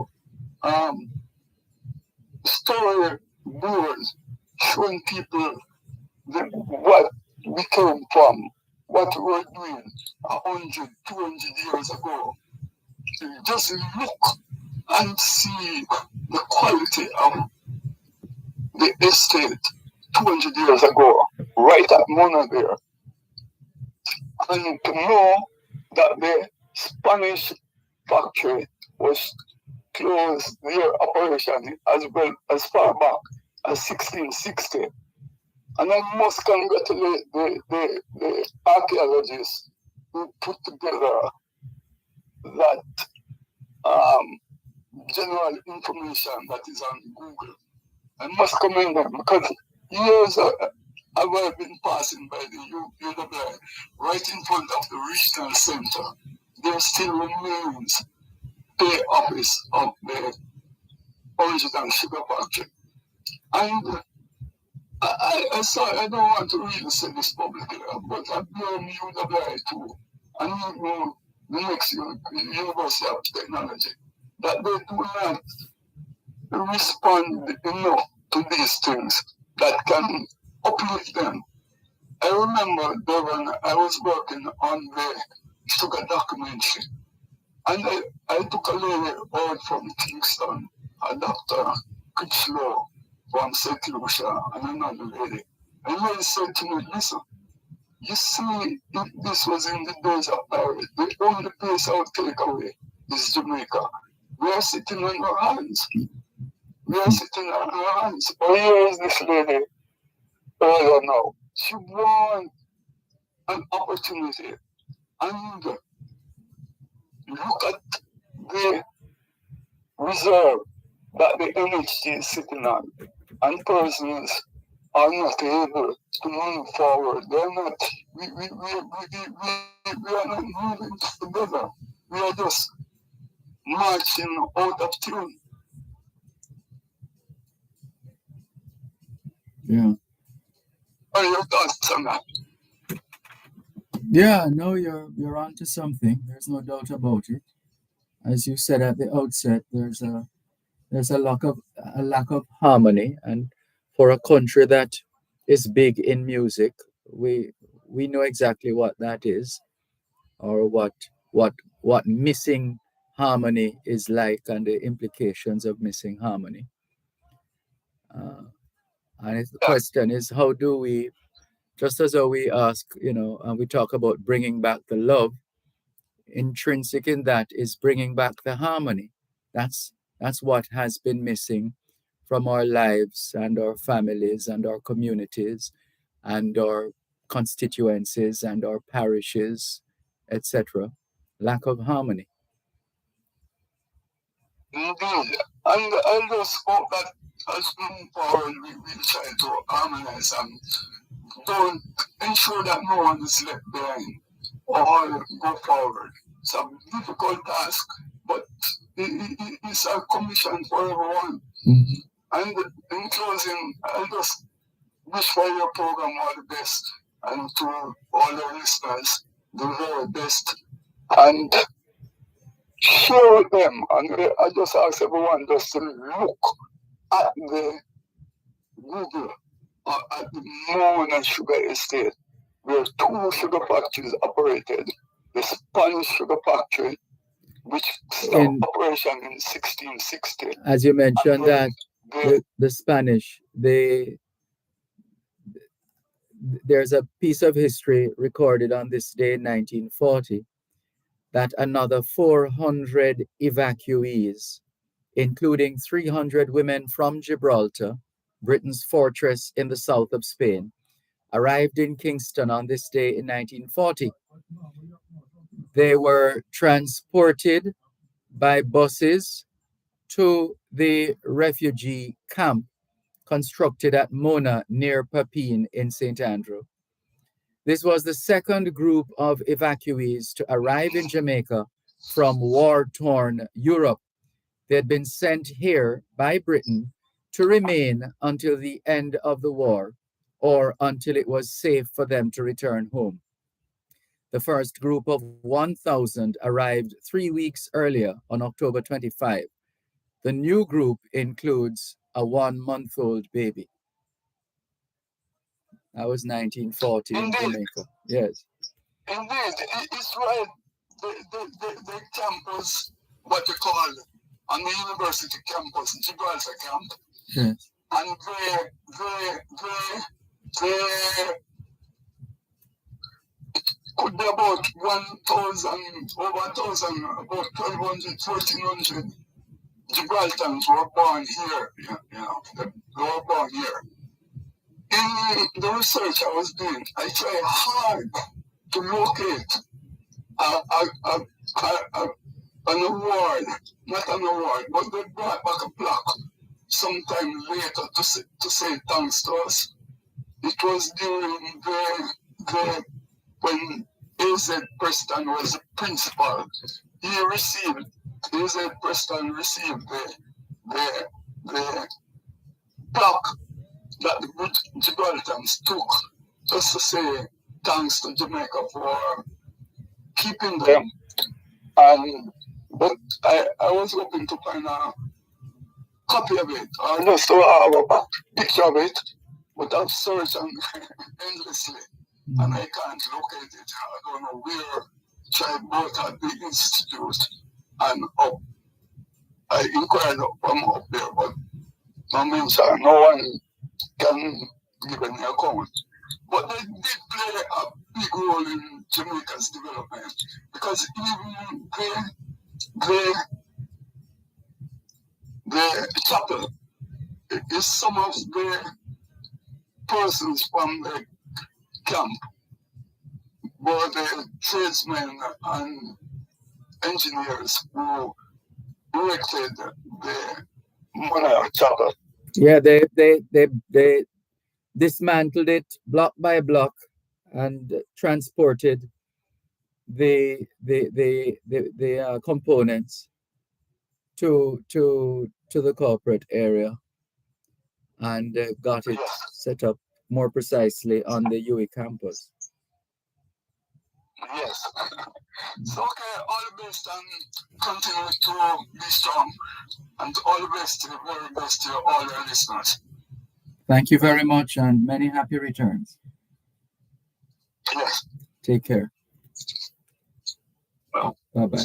story boards showing people what we came from, what we were doing 100, 200 years ago. Just look and see the quality of the estate 200 years ago, right at Mona there. And to know that the Spanish factory was closed their operation as well as far back as 1660. And I must congratulate the archaeologists who put together that general information that is on Google. I must commend them because years have I been passing by the UWI right in front of the regional center. There still remains the office of the original sugar factory. And I don't want to really say this publicly, but I blame UWI too. And the next University of Technology, that they do not respond enough to these things that can uplift them. I remember, Dervan, I was working on the sugar documentary, and I took a lady out from Kingston, a Dr. Critchlow from St. Lucia, and another lady. And they said to me, listen, you see, if this was in the days of pirates, the only place I would take away is Jamaica. We are sitting on our hands. We are sitting on our hands. Oh, here is this lady earlier now. She wants an opportunity. And look at the reserve that the NHG is sitting on. And persons are not able to move forward. They're not, we are not moving together. We are just marching out of tune.
Yeah.
What are your thoughts on that?
Yeah, no, you're onto something. There's no doubt about it. As you said at the outset, there's a lack of harmony, and for a country that is big in music, we know exactly what that is, or what missing harmony is like, and the implications of missing harmony. And the question is, how do we, just as how we ask, and we talk about bringing back the love, intrinsic in that is bringing back the harmony. That's what has been missing from our lives and our families and our communities and our constituencies and our parishes, etc. Lack of harmony.
Indeed. And I just hope that as we move forward, we try to harmonize and don't ensure that no one is left behind or go forward. It's a difficult task, but it's a commission for everyone. Mm-hmm. And in closing, I just wish for your program all the best, and to all our listeners the very best. And share with them. And I just ask everyone just to look at the Google or at the Mona Sugar Estate, where 2 sugar factories operated. The Spanish Sugar Factory, which stopped operation in 1660.
As you mentioned, that the Spanish, there's a piece of history recorded on this day in 1940 that another 400 evacuees, including 300 women from Gibraltar, Britain's fortress in the south of Spain, arrived in Kingston on this day in 1940. They were transported by buses to the refugee camp constructed at Mona near Papine in St. Andrew. This was the second group of evacuees to arrive in Jamaica from war-torn Europe. They had been sent here by Britain to remain until the end of the war or until it was safe for them to return home. The first group of 1,000 arrived 3 weeks earlier on October 25. The new group includes a 1-month-old baby. That was 1940 in Jamaica. Yes.
Indeed, it's right. The campus, what you call on the university campus, Gibraltar camp,
Yes.
and they could be about 1,000, over 1,000, about 1,200, 1,400 Gibraltarians were born here. They were born here. In the research I was doing, I tried hard to locate an award, not an award, but they brought back a plaque sometime later to say thanks to us. It was during when A.Z. Preston was the principal. A.Z. Preston received the plaque that the Gibraltarians took just to say thanks to Jamaica for keeping them. But I was hoping to find a copy of it, or just to have a picture of it, but I've searched endlessly, and I can't locate it. I don't know where. Tried both at the institute and up. I inquired from up there, but no one can give any account. But they did play a big role in Jamaica's development, because even the chapel is some of the persons from the camp, but the tradesmen and engineers who erected the Monarch Chapel.
Yeah, they dismantled it block by block and transported the components to the corporate area and got it set up more precisely on the UE campus.
Yes. So okay, all the best and continue to be strong, and all the best, the very best to all your listeners.
Thank you very much, and many happy returns.
Yes.
Take care.
Well.
Bye-bye.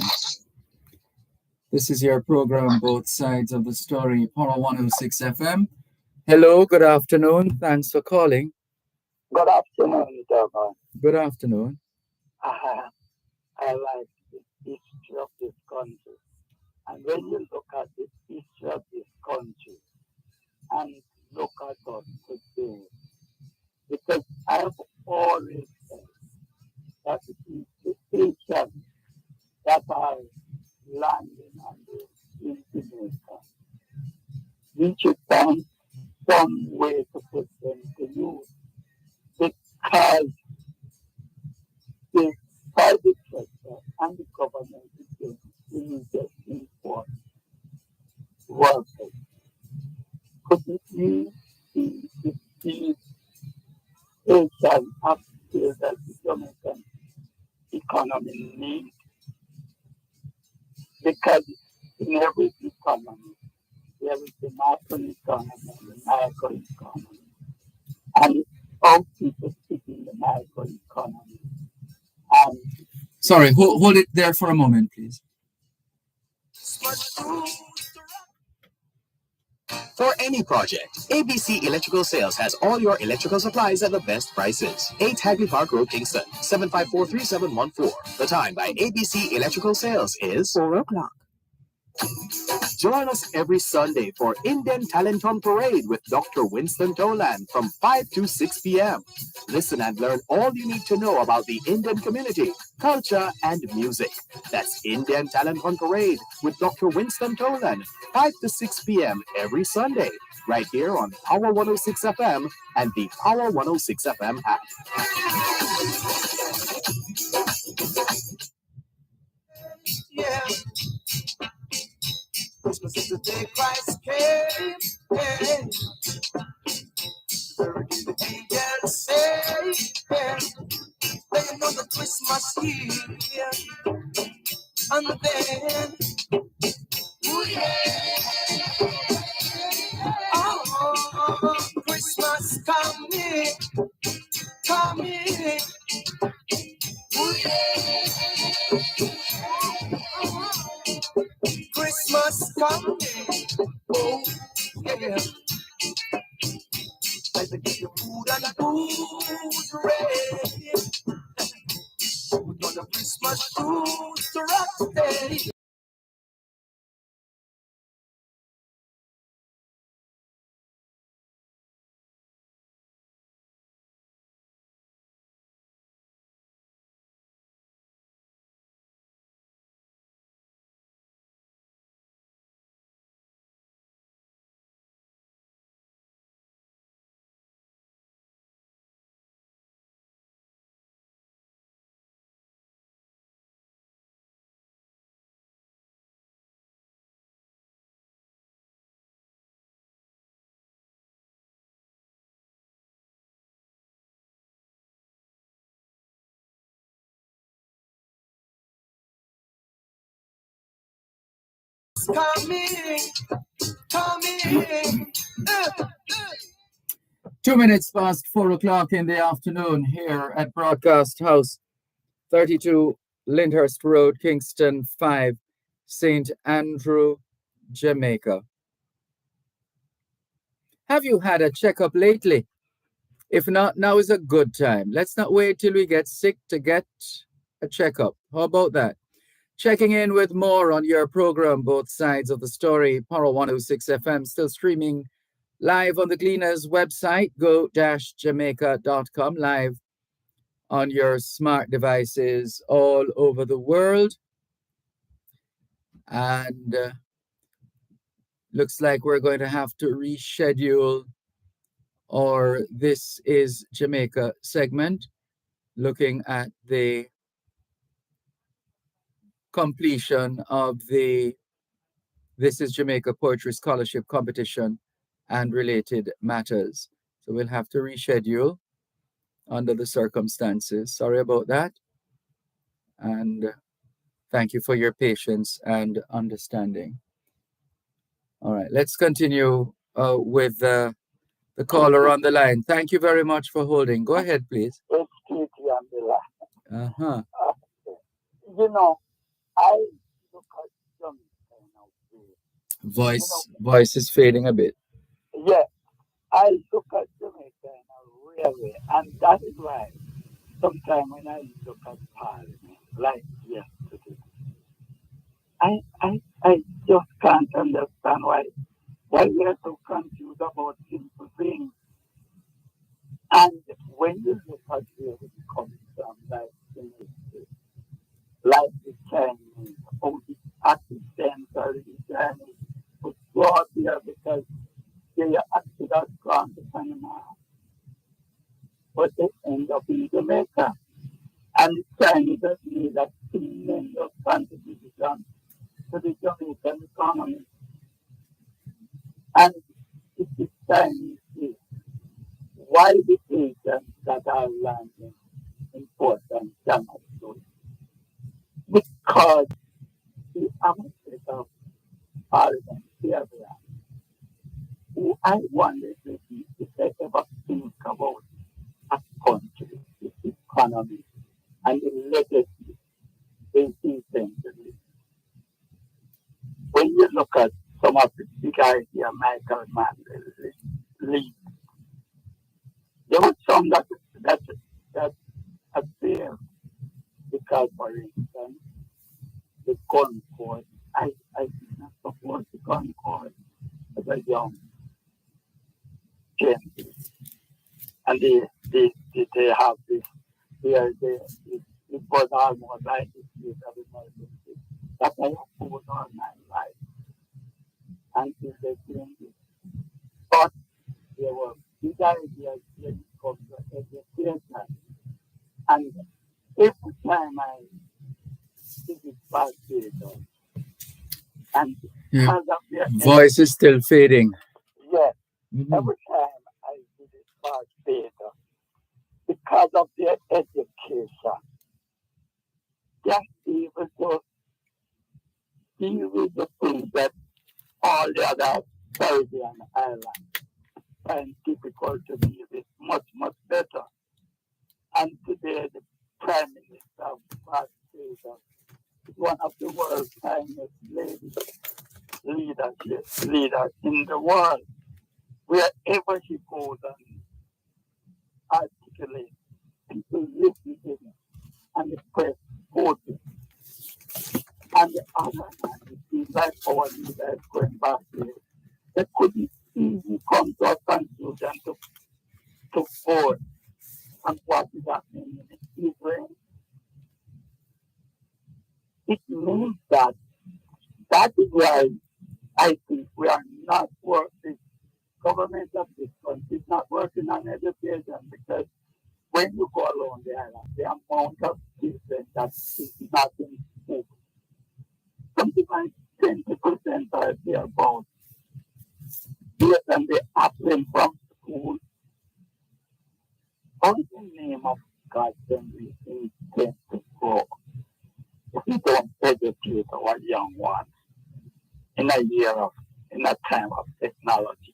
This is your program, Both Sides of the Story, Power 106 FM. Hello, good afternoon. Thanks for calling.
Good afternoon, Dervan.
Good afternoon.
I like the history of this country. And when you look at the history of this country and look at us today, because I've always said that it is the Asians that are landing on the Jamaica. We should find some way to put them to use, because the private sector and the government is just import workers. Couldn't we see if these Asian upskills that the Jamaican economy needs? Because in every economy, everything macroeconomy, the microeconomy, and how people sit in the microeconomy. And
Sorry, hold it there for a moment, please.
For any project, ABC Electrical Sales has all your electrical supplies at the best prices. 8 Hagley Park Road, Kingston, 7543714. The time by ABC Electrical Sales is
4 o'clock.
join us every Sunday for Indian Talenton Parade with Dr. Winston Toland from 5 to 6 p.m. Listen and learn all you need to know about the Indian community, culture, and music. That's Indian Talenton Parade with Dr. Winston Toland, 5 to 6 p.m. every Sunday, right here on Power 106 FM and the Power 106 FM app.
Yeah. Christmas is the day Christ came. Yeah. The angels say, yeah. They know the Christmas here. And then, ooh, yeah. Oh, Christmas coming, coming. Ooh, yeah. Christmas coming. Oh, yeah. Better get your food and booze ready. We're gonna Christmas food to rock today. Coming, coming.
2 minutes past 4 o'clock in the afternoon here at Broadcast House, 32 Lyndhurst Road, Kingston 5, St. Andrew, Jamaica. Have you had a checkup lately? If not, now is a good time. Let's not wait till we get sick to get a checkup. How about that? Checking in with more on your program, Both Sides of the Story, Power 106 FM, still streaming live on the Gleaners website, go-jamaica.com, live on your smart devices all over the world. And looks like we're going to have to reschedule our This is Jamaica segment, looking at the completion of the This is Jamaica Poetry Scholarship Competition and related matters. So we'll have to reschedule under the circumstances. Sorry about that. And thank you for your patience and understanding. All right, let's continue with the caller on the line. Thank you very much for holding. Go ahead, please.
it's Katie on the line.
Uh-huh.
You know, I look at Jamaica now.
Voice is fading a bit.
Yeah, I look at Jamaica in a real way, and that is why sometimes when I look at Parliament, like yesterday, I just can't understand why we are so confused about simple things. And when you look at where we come from, like the Chinese, or the accidental, the Chinese, was brought here because they acted as gone to Panama, but they end up in Jamaica. And the Chinese have made a tremendous contribution to the Jamaican economy. And it is Chinese here. Why the agents that are landing in Port and cannot do it? Because the amateurs of Parliament here, I wonder if they ever think about a country, its economy, and the legacy they intend to leave. When you look at some of the big idea Michael Mann lead, there was some that that appear because, for instance, the Concord, I did not support the Concord as a young gent, and they have this, it was almost like this case of emergency that I opposed all my life until they came this. But there were big ideas when it comes to education. And every time I visit Barbados, and
Yeah.
because of their
Voice is still fading.
yes,
Mhm.
every time I visit Barbados, because of their education, they're able to deal with the things that all the other Caribbean islands find difficult to deal with much better. And today, the Prime Minister of Barbados is one of the world's finest leaders in the world. Wherever she goes and articulates, people listen to him, and the press quotes him. On the other hand, it seems like our leaders going back there, they couldn't even come to a conclusion to vote on what is happening in Israel. It means that is why I think we are not working. Government of this country is not working on education because when you go along the island, the amount of children that is not in school, something like 20% are thereabouts, yes, and they absent from school. How in the name of God can we intend to grow if we don't educate our young ones in a time of technology?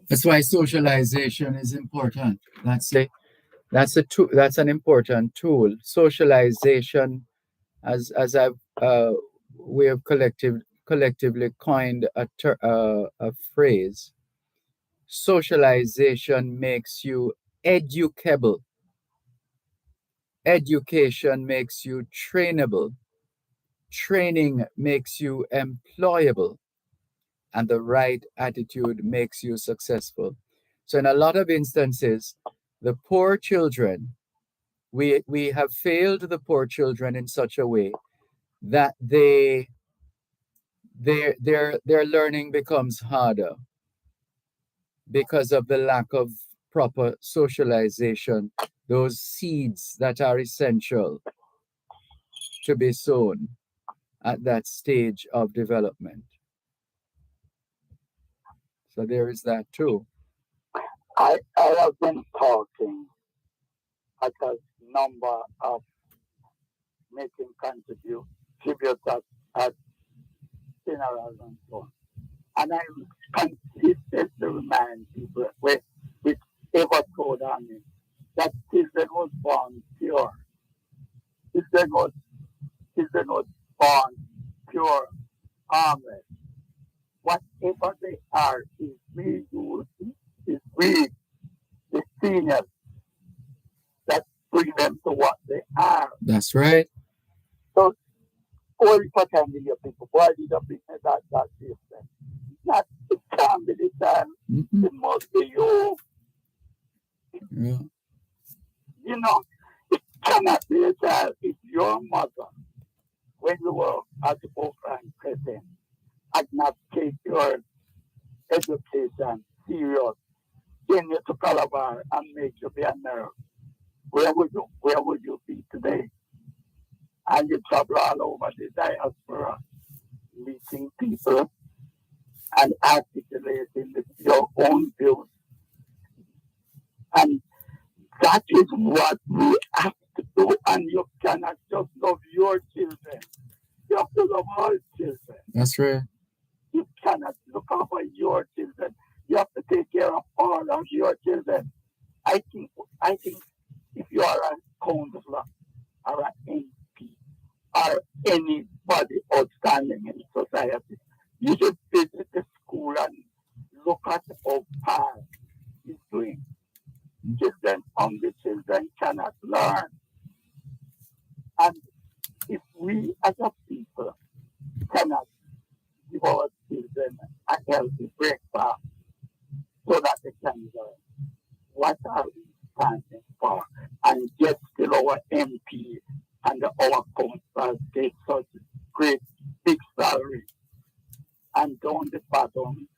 That's why socialization is important. That's an important tool. Socialization, as I've we have collectively coined a phrase. Socialization makes you educable. Education makes you trainable. Training makes you employable. And the right attitude makes you successful. So in a lot of instances, the poor children, we have failed the poor children in such a way that their learning becomes harder because of the lack of proper socialization, those seeds that are essential to be sown at that stage of development. So there is that too.
I have been talking at a number of making tributes at funerals and so on. And I consistently remind people with ever told on me that children was born pure. Children was born pure, harmless. Whatever they are is we, the seniors, that bring them to what they are.
That's right.
So, all if I can give you people, why did I bring that system? Not, it can't be the time.
Mhm.
It must be you.
Yeah.
You know, it cannot be a child. It's your mother. When you were at the Oakland Crescent, had not take your education serious, send you to Calabar and make you be a nurse. Where would you be today? And you travel all over the diaspora, meeting people and articulating your own views. And that is what we have to do. And you cannot just love your children. You have to love all children.
That's right.
If care of your children. You have to take care of all of your children. I think if you are a counselor or an MP or anybody outstanding in society, you should visit the school and look at how far is doing. Children, hungry children cannot learn. And if we as a people cannot give our children a healthy breakfast so that they can learn, what are we standing for? And yet still our MP and our council get such great big salary. And down the bottom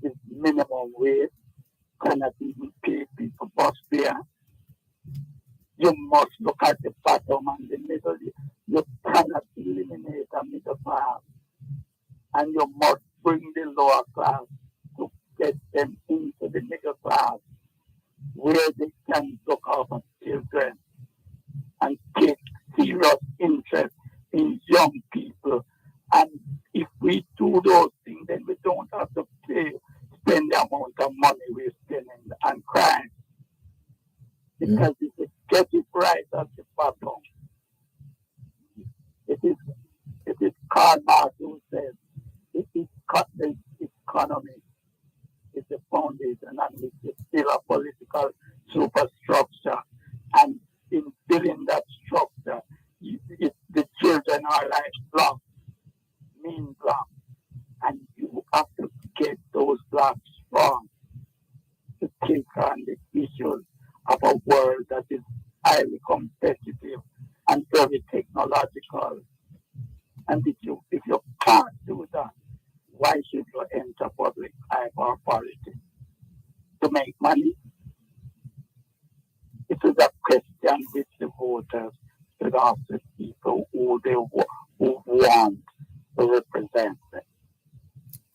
is minimum wage, cannot even pay people bus fare. You must look at the bottom and the middle. You cannot eliminate a middle class. And you must bring the lower class to get them into the middle class where they can look after children and take serious interest in young people. And if we do those things, then we don't have to spend the amount of money we're spending on crime. Because if we get it right at the bottom, it is Karl Marx who says the economy is the foundation and which is still a political superstructure. And in building that structure, the children are like blocks, mean blocks. And you have to get those blocks strong to take on the issues of a world that is highly competitive and very technological. And if you can't do that, why should you enter public life or politics? To make money? It is a question which the voters should ask the people who want to represent them.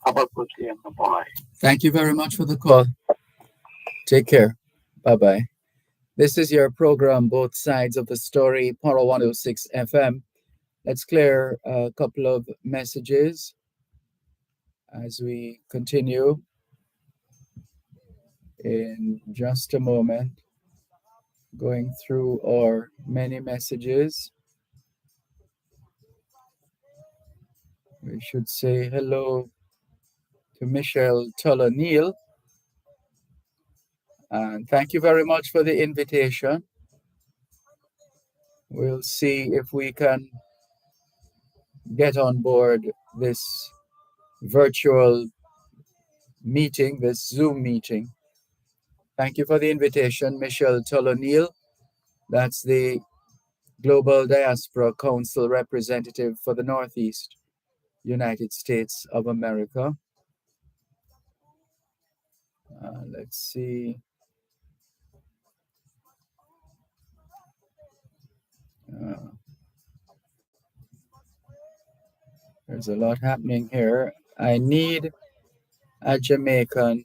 Have a good day, my boy.
Thank you very much for the call. Take care. Bye-bye. This is your program, Both Sides of the Story, Power 106 FM. Let's clear a couple of messages as we continue in just a moment, going through our many messages. We should say hello to Michelle Tuller-Neal. And thank you very much for the invitation. We'll see if we can get on board this virtual meeting, this Zoom meeting. Thank you for the invitation, Michelle Tuller-Neal. That's the Global Diaspora Council representative for the Northeast United States of America. Let's see. There's a lot happening here. I need a Jamaican.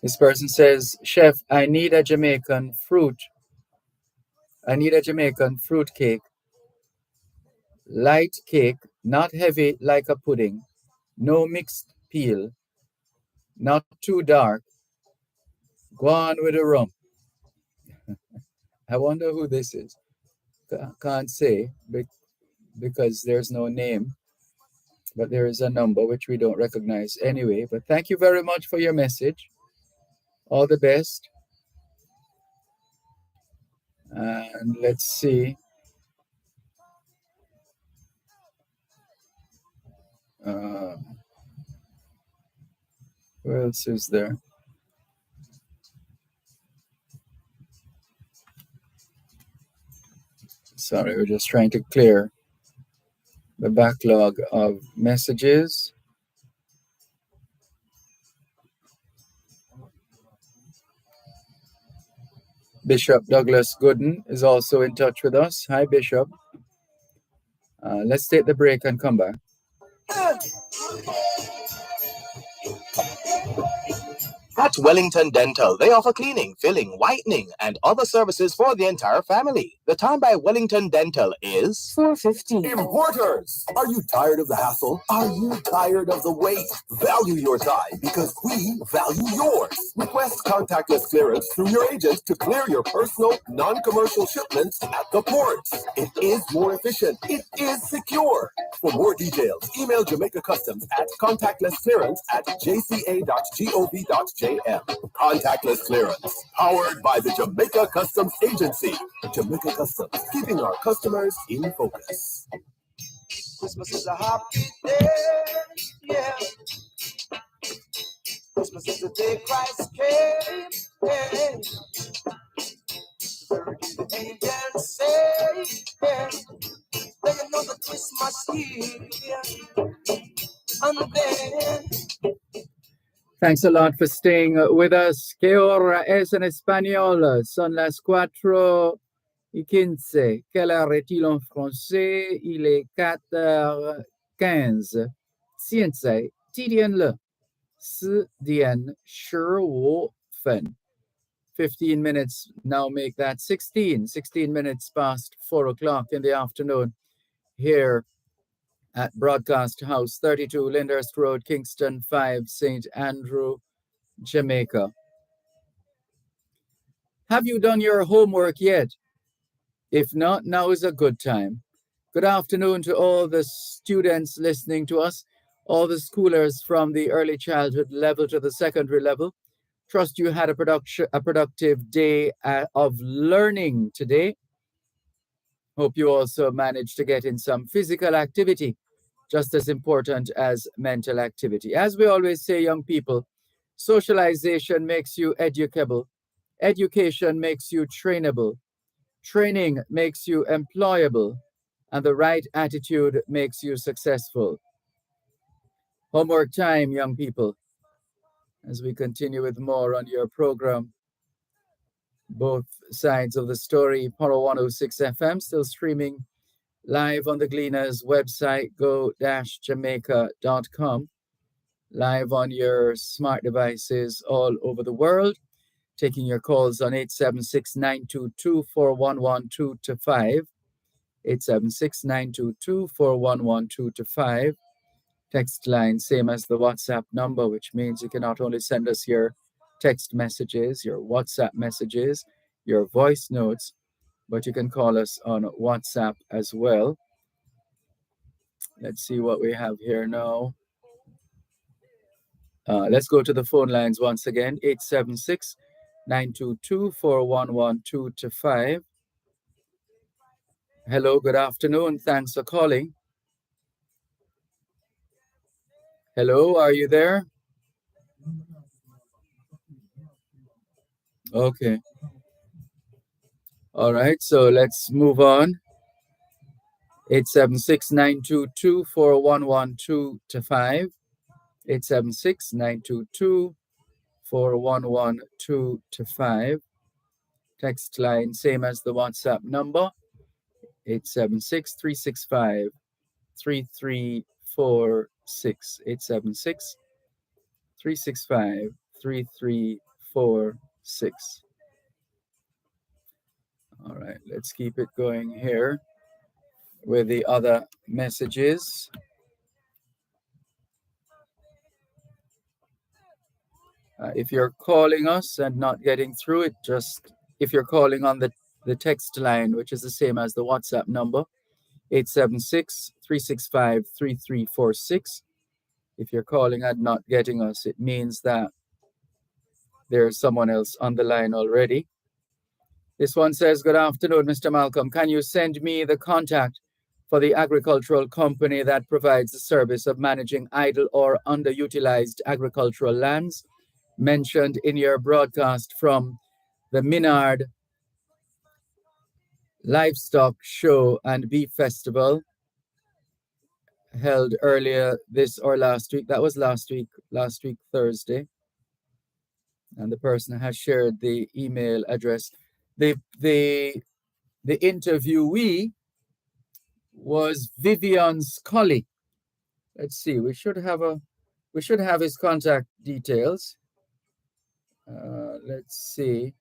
This person says, Chef, I need a Jamaican fruit. I need a Jamaican fruit cake. Light cake, not heavy like a pudding. No mixed peel. Not too dark. Go on with the rum. I wonder who this is. Can't say because there's no name. But there is a number which we don't recognize anyway. But thank you very much for your message. All the best. And let's see. Who else is there? Sorry, we're just trying to clear the backlog of messages. Bishop Douglas Gooden is also in touch with us. Hi, Bishop. Let's take the break and come back.
At Wellington Dental, they offer cleaning, filling, whitening, and other services for the entire family. The time by Wellington Dental is
4:50.
Importers, are you tired of the hassle? Are you tired of the wait? Value your time because we value yours. Request contactless clearance through your agent to clear your personal, non-commercial shipments at the ports. It is more efficient. It is secure. For more details, email Jamaica Customs at contactlessclearance@jca.gov.jm. Contactless clearance, powered by the Jamaica Customs Agency. Jamaica Customs, keeping our customers in focus.
Christmas is a happy day, yeah. Christmas is the day Christ came, yeah. The angels say, yeah. Then you know the Christmas here, and then.
Thanks a lot for staying with us. ¿Qué hora es en español? Son las 4:15. Quelle heure est-il en français? Il est 4:15. 现在几点了？4:15. 15 minutes now make that 16 minutes past 4 o'clock in the afternoon here at Broadcast House, 32 Lyndhurst Road, Kingston 5, St. Andrew, Jamaica. Have you done your homework yet? If not, now is a good time. Good afternoon to all the students listening to us, all the schoolers from the early childhood level to the secondary level. Trust you had a productive day of learning today. Hope you also managed to get in some physical activity, just as important as mental activity. As we always say, young people, socialization makes you educable. Education makes you trainable. Training makes you employable. And the right attitude makes you successful. Homework time, young people, as we continue with more on your program. Both sides of the story, Poro 106 FM, still streaming live on the Gleaners website, go-jamaica.com. Live on your smart devices all over the world. Taking your calls on 876-922-4112-5. 876-922-4112-5. Text line, same as the WhatsApp number, which means you can not only send us your text messages, your WhatsApp messages, your voice notes, but you can call us on WhatsApp as well. Let's see what we have here now. Let's go to the phone lines once again, 876-922-4112-5. Hello, good afternoon. Thanks for calling. Hello, are you there? Okay. All right, so let's move on. 876-922-4112-5. 876-922-4112-5. Text line, same as the WhatsApp number, 876-365-3346. 876-365-3346. All right, let's keep it going here with the other messages. If you're calling us and not getting through it, if you're calling on the text line, which is the same as the WhatsApp number, 876-365-3346. If you're calling and not getting us, it means that there's someone else on the line already. This one says, good afternoon, Mr. Malcolm. Can you send me the contact for the agricultural company that provides the service of managing idle or underutilized agricultural lands mentioned in your broadcast from the Minard Livestock Show and Beef Festival held earlier this or last week? That was last week, Thursday. And the person has shared the email address. The interviewee was Vivian Scully. Let's see, we should have his contact details. Let's see.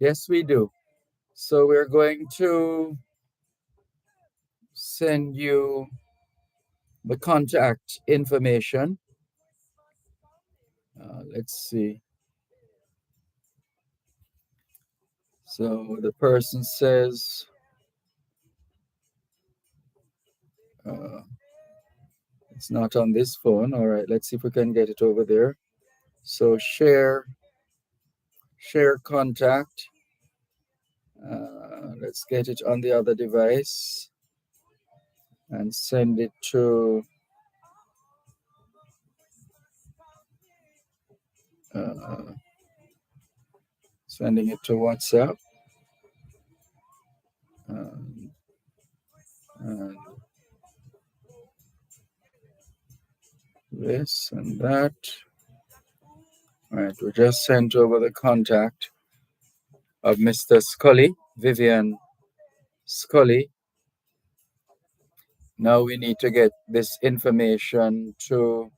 Yes, we do. So we're going to send you the contact information. Let's see. So the person says, it's not on this phone. All right, let's see if we can get it over there. So share contact. Let's get it on the other device and send it to sending it to WhatsApp. And this and that. All right, we just sent over the contact of Mr. Scully, Vivian Scully. Now we need to get this information to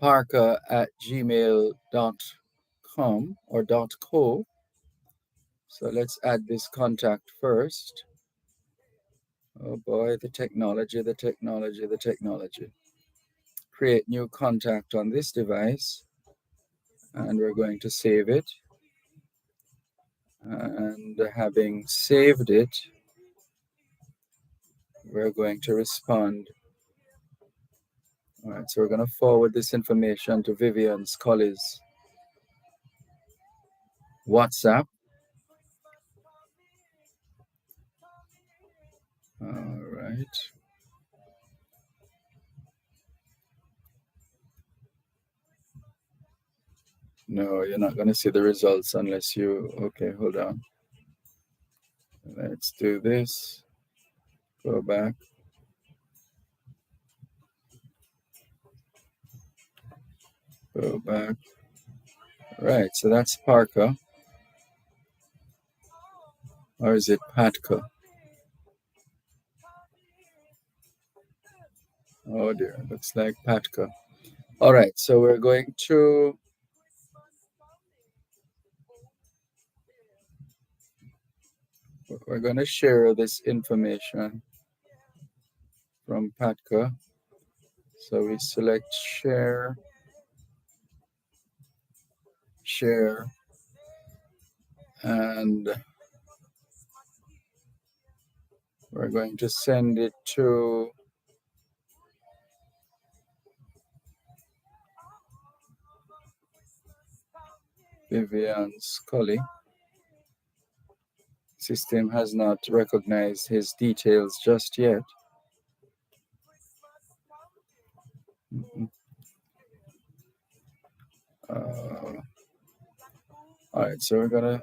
parker@gmail.com or .co. So let's add this contact first. Oh boy, the technology. Create new contact on this device, and we're going to save it. And having saved it, we're going to respond. All right, so we're going to forward this information to Vivian Scully's WhatsApp. All right. No, you're not going to see the results unless you... Okay, hold on. Let's do this. Go back. Go back. Right, so that's Parker. Or is it Patka? Oh dear, looks like Patka. All right, so we're going to... We're going to share this information from Patka. So we select share, and we're going to send it to Vivian Scully. System has not recognized his details just yet. All right, so we're gonna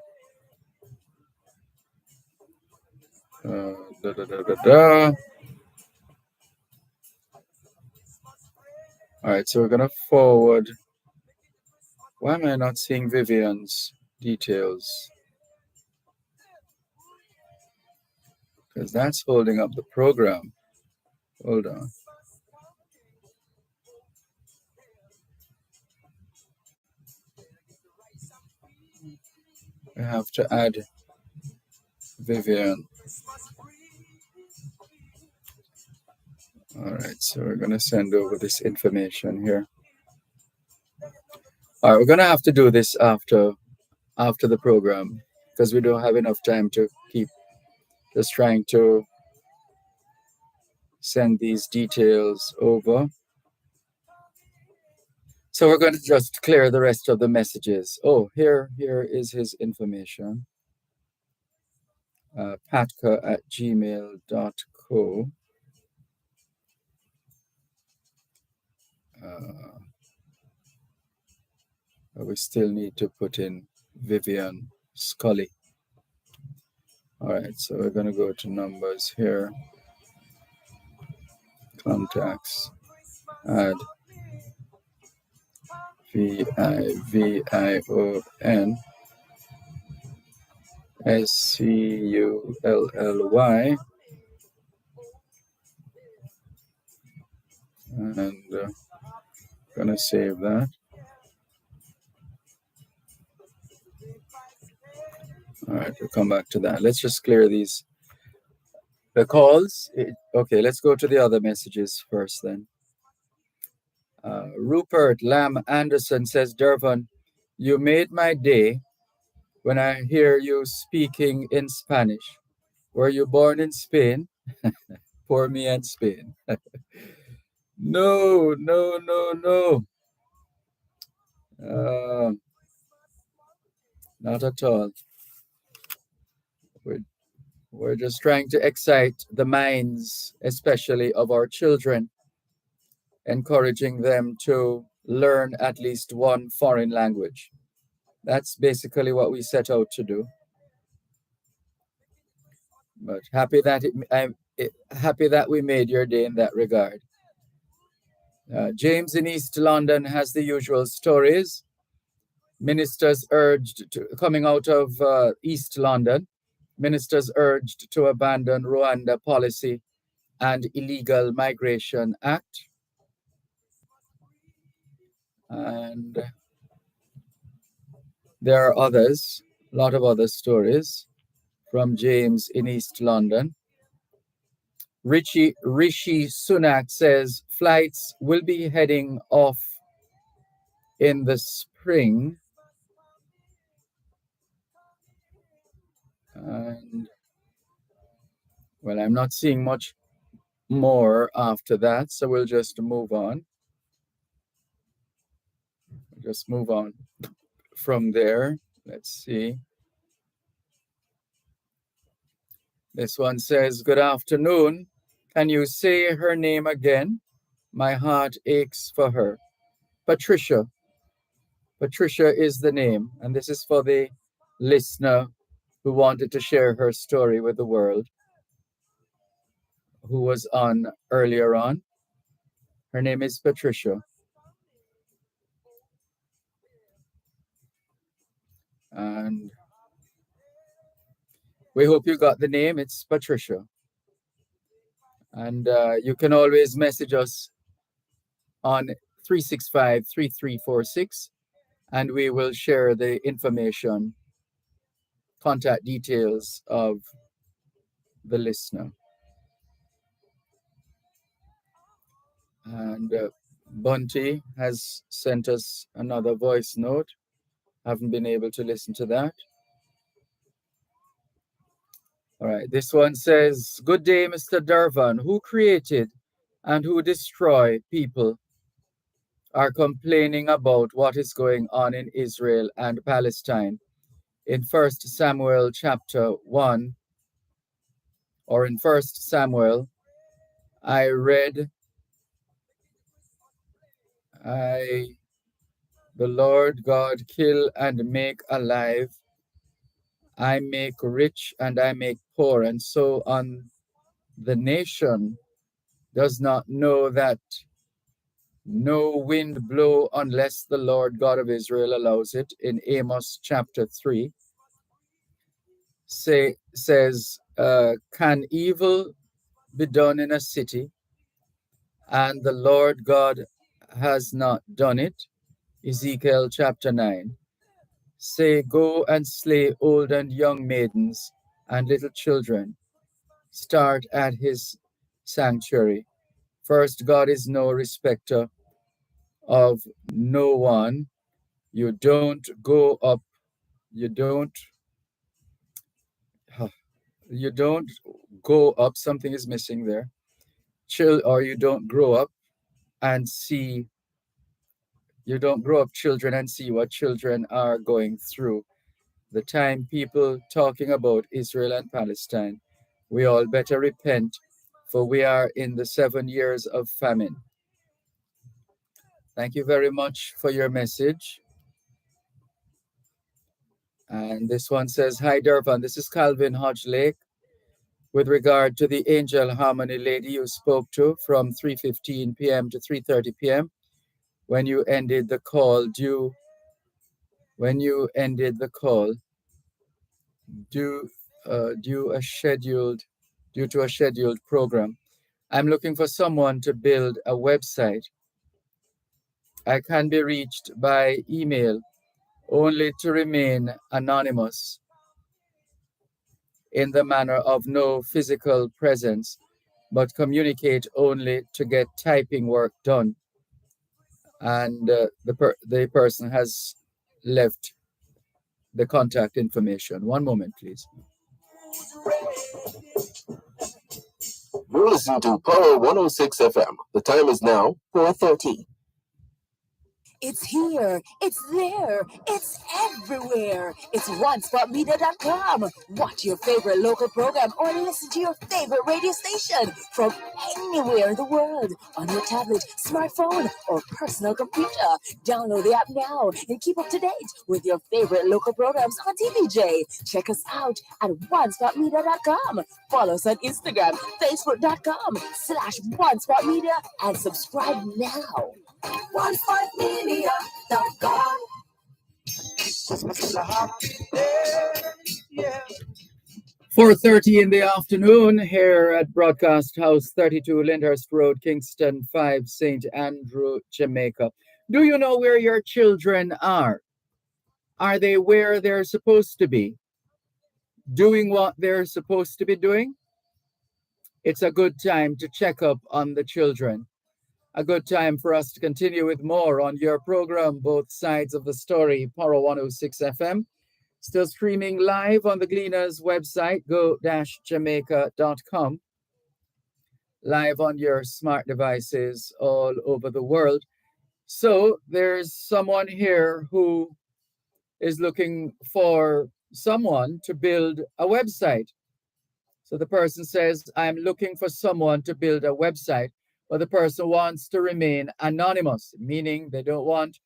All right, so we're gonna forward. Why am I not seeing Vivian's details? Because that's holding up the program. Hold on. I have to add Vivian. All right, so we're going to send over this information here. All right, we're going to have to do this after the program because we don't have enough time to keep just trying to send these details over. So we're going to just clear the rest of the messages. Oh, here is his information. Patka@gmail.co. We still need to put in Vivian Scully. All right, so we're going to go to numbers here. Contacts. Add VIVION SCULLY. And gonna save that. All right, we'll come back to that. Let's just clear the calls. Okay, let's go to the other messages first then. Rupert Lamb Anderson says, Dervan, you made my day when I hear you speaking in Spanish. Were you born in Spain? Poor me and Spain. No, no, no, no. Not at all. We're just trying to excite the minds, especially of our children, encouraging them to learn at least one foreign language. That's basically what we set out to do. But happy that happy that we made your day in that regard. James in East London has the usual stories. Ministers urged to, coming out of East London, ministers urged to abandon Rwanda policy and illegal migration act. And there are others, a lot of other stories from James in East London. Rishi Sunak says flights will be heading off in the spring. And well, I'm not seeing much more after that, so we'll just move on. Just move on from there. Let's see. This one says, good afternoon. Can you say her name again? My heart aches for her. Patricia. Patricia is the name, and this is for the listener who wanted to share her story with the world, who was on earlier on. Her name is Patricia. And we hope you got the name. It's Patricia. And you can always message us on 365-3346, and we will share the information, contact details of the listener. And Bunty has sent us another voice note. Haven't been able to listen to that. All right, this one says, good day, Mr. Dervan. Who created and who destroy people are complaining about what is going on in Israel and Palestine. In 1 Samuel chapter 1, or in 1 Samuel, I read, the Lord God kill and make alive, I make rich and I make poor, and so on. The nation does not know that no wind blow unless the Lord God of Israel allows it. In Amos chapter 3, says, can evil be done in a city and the Lord God has not done it? Ezekiel chapter 9. Say, go and slay old and young maidens and little children. Start at his sanctuary. First, God is no respecter of no one. You don't go up, you don't go up, something is missing there. Or you don't grow up and see, you don't grow up children and see what children are going through. The time people talking about Israel and Palestine, we all better repent, for we are in the 7 years of famine. Thank you very much for your message. And this one says, hi, Dervan, this is Calvin Hodge Lake. With regard to the Angel Harmony lady you spoke to from 3:15 p.m. to 3:30 p.m., when you ended the call due to a scheduled program. I'm looking for someone to build a website. I can be reached by email only to remain anonymous. in the manner of no physical presence, but communicate only to get typing work done. And the person has left the contact information. One moment, please.
You're listening to Power 106 FM. The time is now 4:30.
It's here, it's there, it's everywhere. It's onespotmedia.com. Watch your favorite local program or listen to your favorite radio station from anywhere in the world on your tablet, smartphone, or personal computer. Download the app now and keep up to date with your favorite local programs on TVJ. Check us out at onespotmedia.com. Follow us on Instagram, facebook.com/onespotmedia, and subscribe now. OneSpotMedia.com.
Christmas is a happy day. Yeah.
4:30 in the afternoon here at Broadcast House 32 Lyndhurst Road, Kingston 5, St. Andrew, Jamaica. Do you know where your children are? Are they where they're supposed to be? Doing what they're supposed to be doing? It's a good time to check up on the children. A good time for us to continue with more on your program, Both Sides of the Story, Power 106 FM. Still streaming live on the Gleaners website, go-jamaica.com. Live on your smart devices all over the world. So there's someone here who is looking for someone to build a website. So the person says, I'm looking for someone to build a website, but the person wants to remain anonymous, meaning they don't want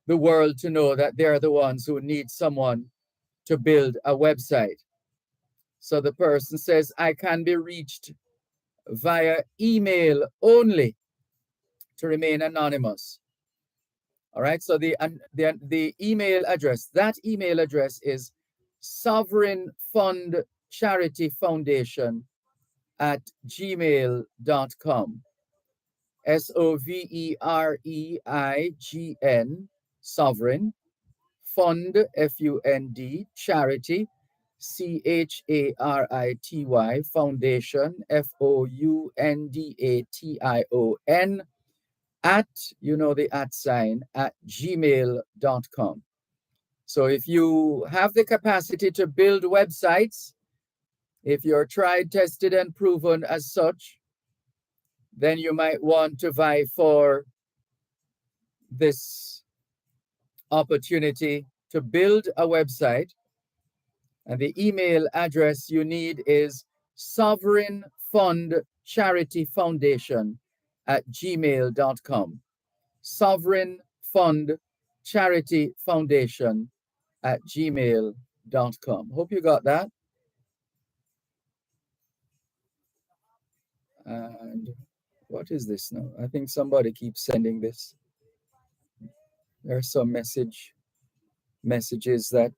the world to know that they're the ones who need someone to build a website. So the person says, I can be reached via email only to remain anonymous. All right, so the email address, that email address is Sovereign Fund Charity Foundation at gmail.com. SOVEREIGN, Sovereign, Fund, FUND, Charity, CHARITY, Foundation, FOUNDATION, at, you know the at sign, at gmail.com. So if you have the capacity to build websites, if you're tried, tested, and proven as such, then you might want to vie for this opportunity to build a website. And the email address you need is Sovereign Fund Charity Foundation at gmail.com. Sovereign Fund Charity Foundation at gmail.com. Hope you got that. And what is this now? I think somebody keeps sending this. There are some messages that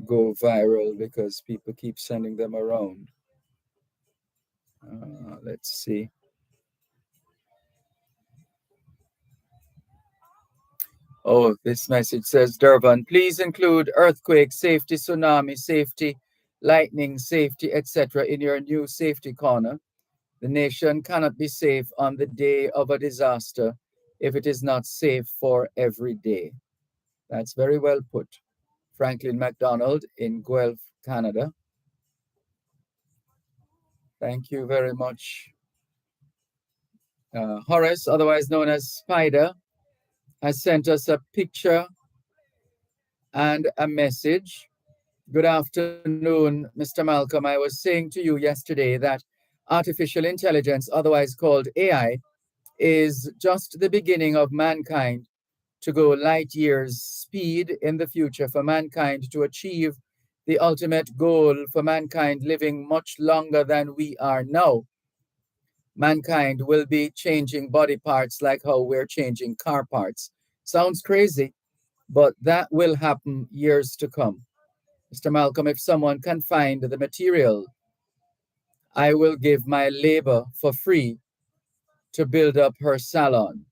go viral because people keep sending them around. Let's see. Oh, this message says, Dervan, please include earthquake safety, tsunami safety, lightning safety, etc. in your new safety corner. The nation cannot be safe on the day of a disaster if it is not safe for every day. That's very well put. Franklin McDonald in Guelph, Canada. Thank you very much. Horace, otherwise known as Spider, has sent us a picture and a message. Good afternoon, Mr. Malcolm. I was saying to you yesterday that artificial intelligence, otherwise called AI, is just the beginning of mankind to go light years speed in the future for mankind to achieve the ultimate goal for mankind living much longer than we are now. Mankind will be changing body parts like how we're changing car parts. Sounds crazy, but that will happen years to come. Mr. Malcolm, if someone can find the material, I will give my labor for free to build up her salon.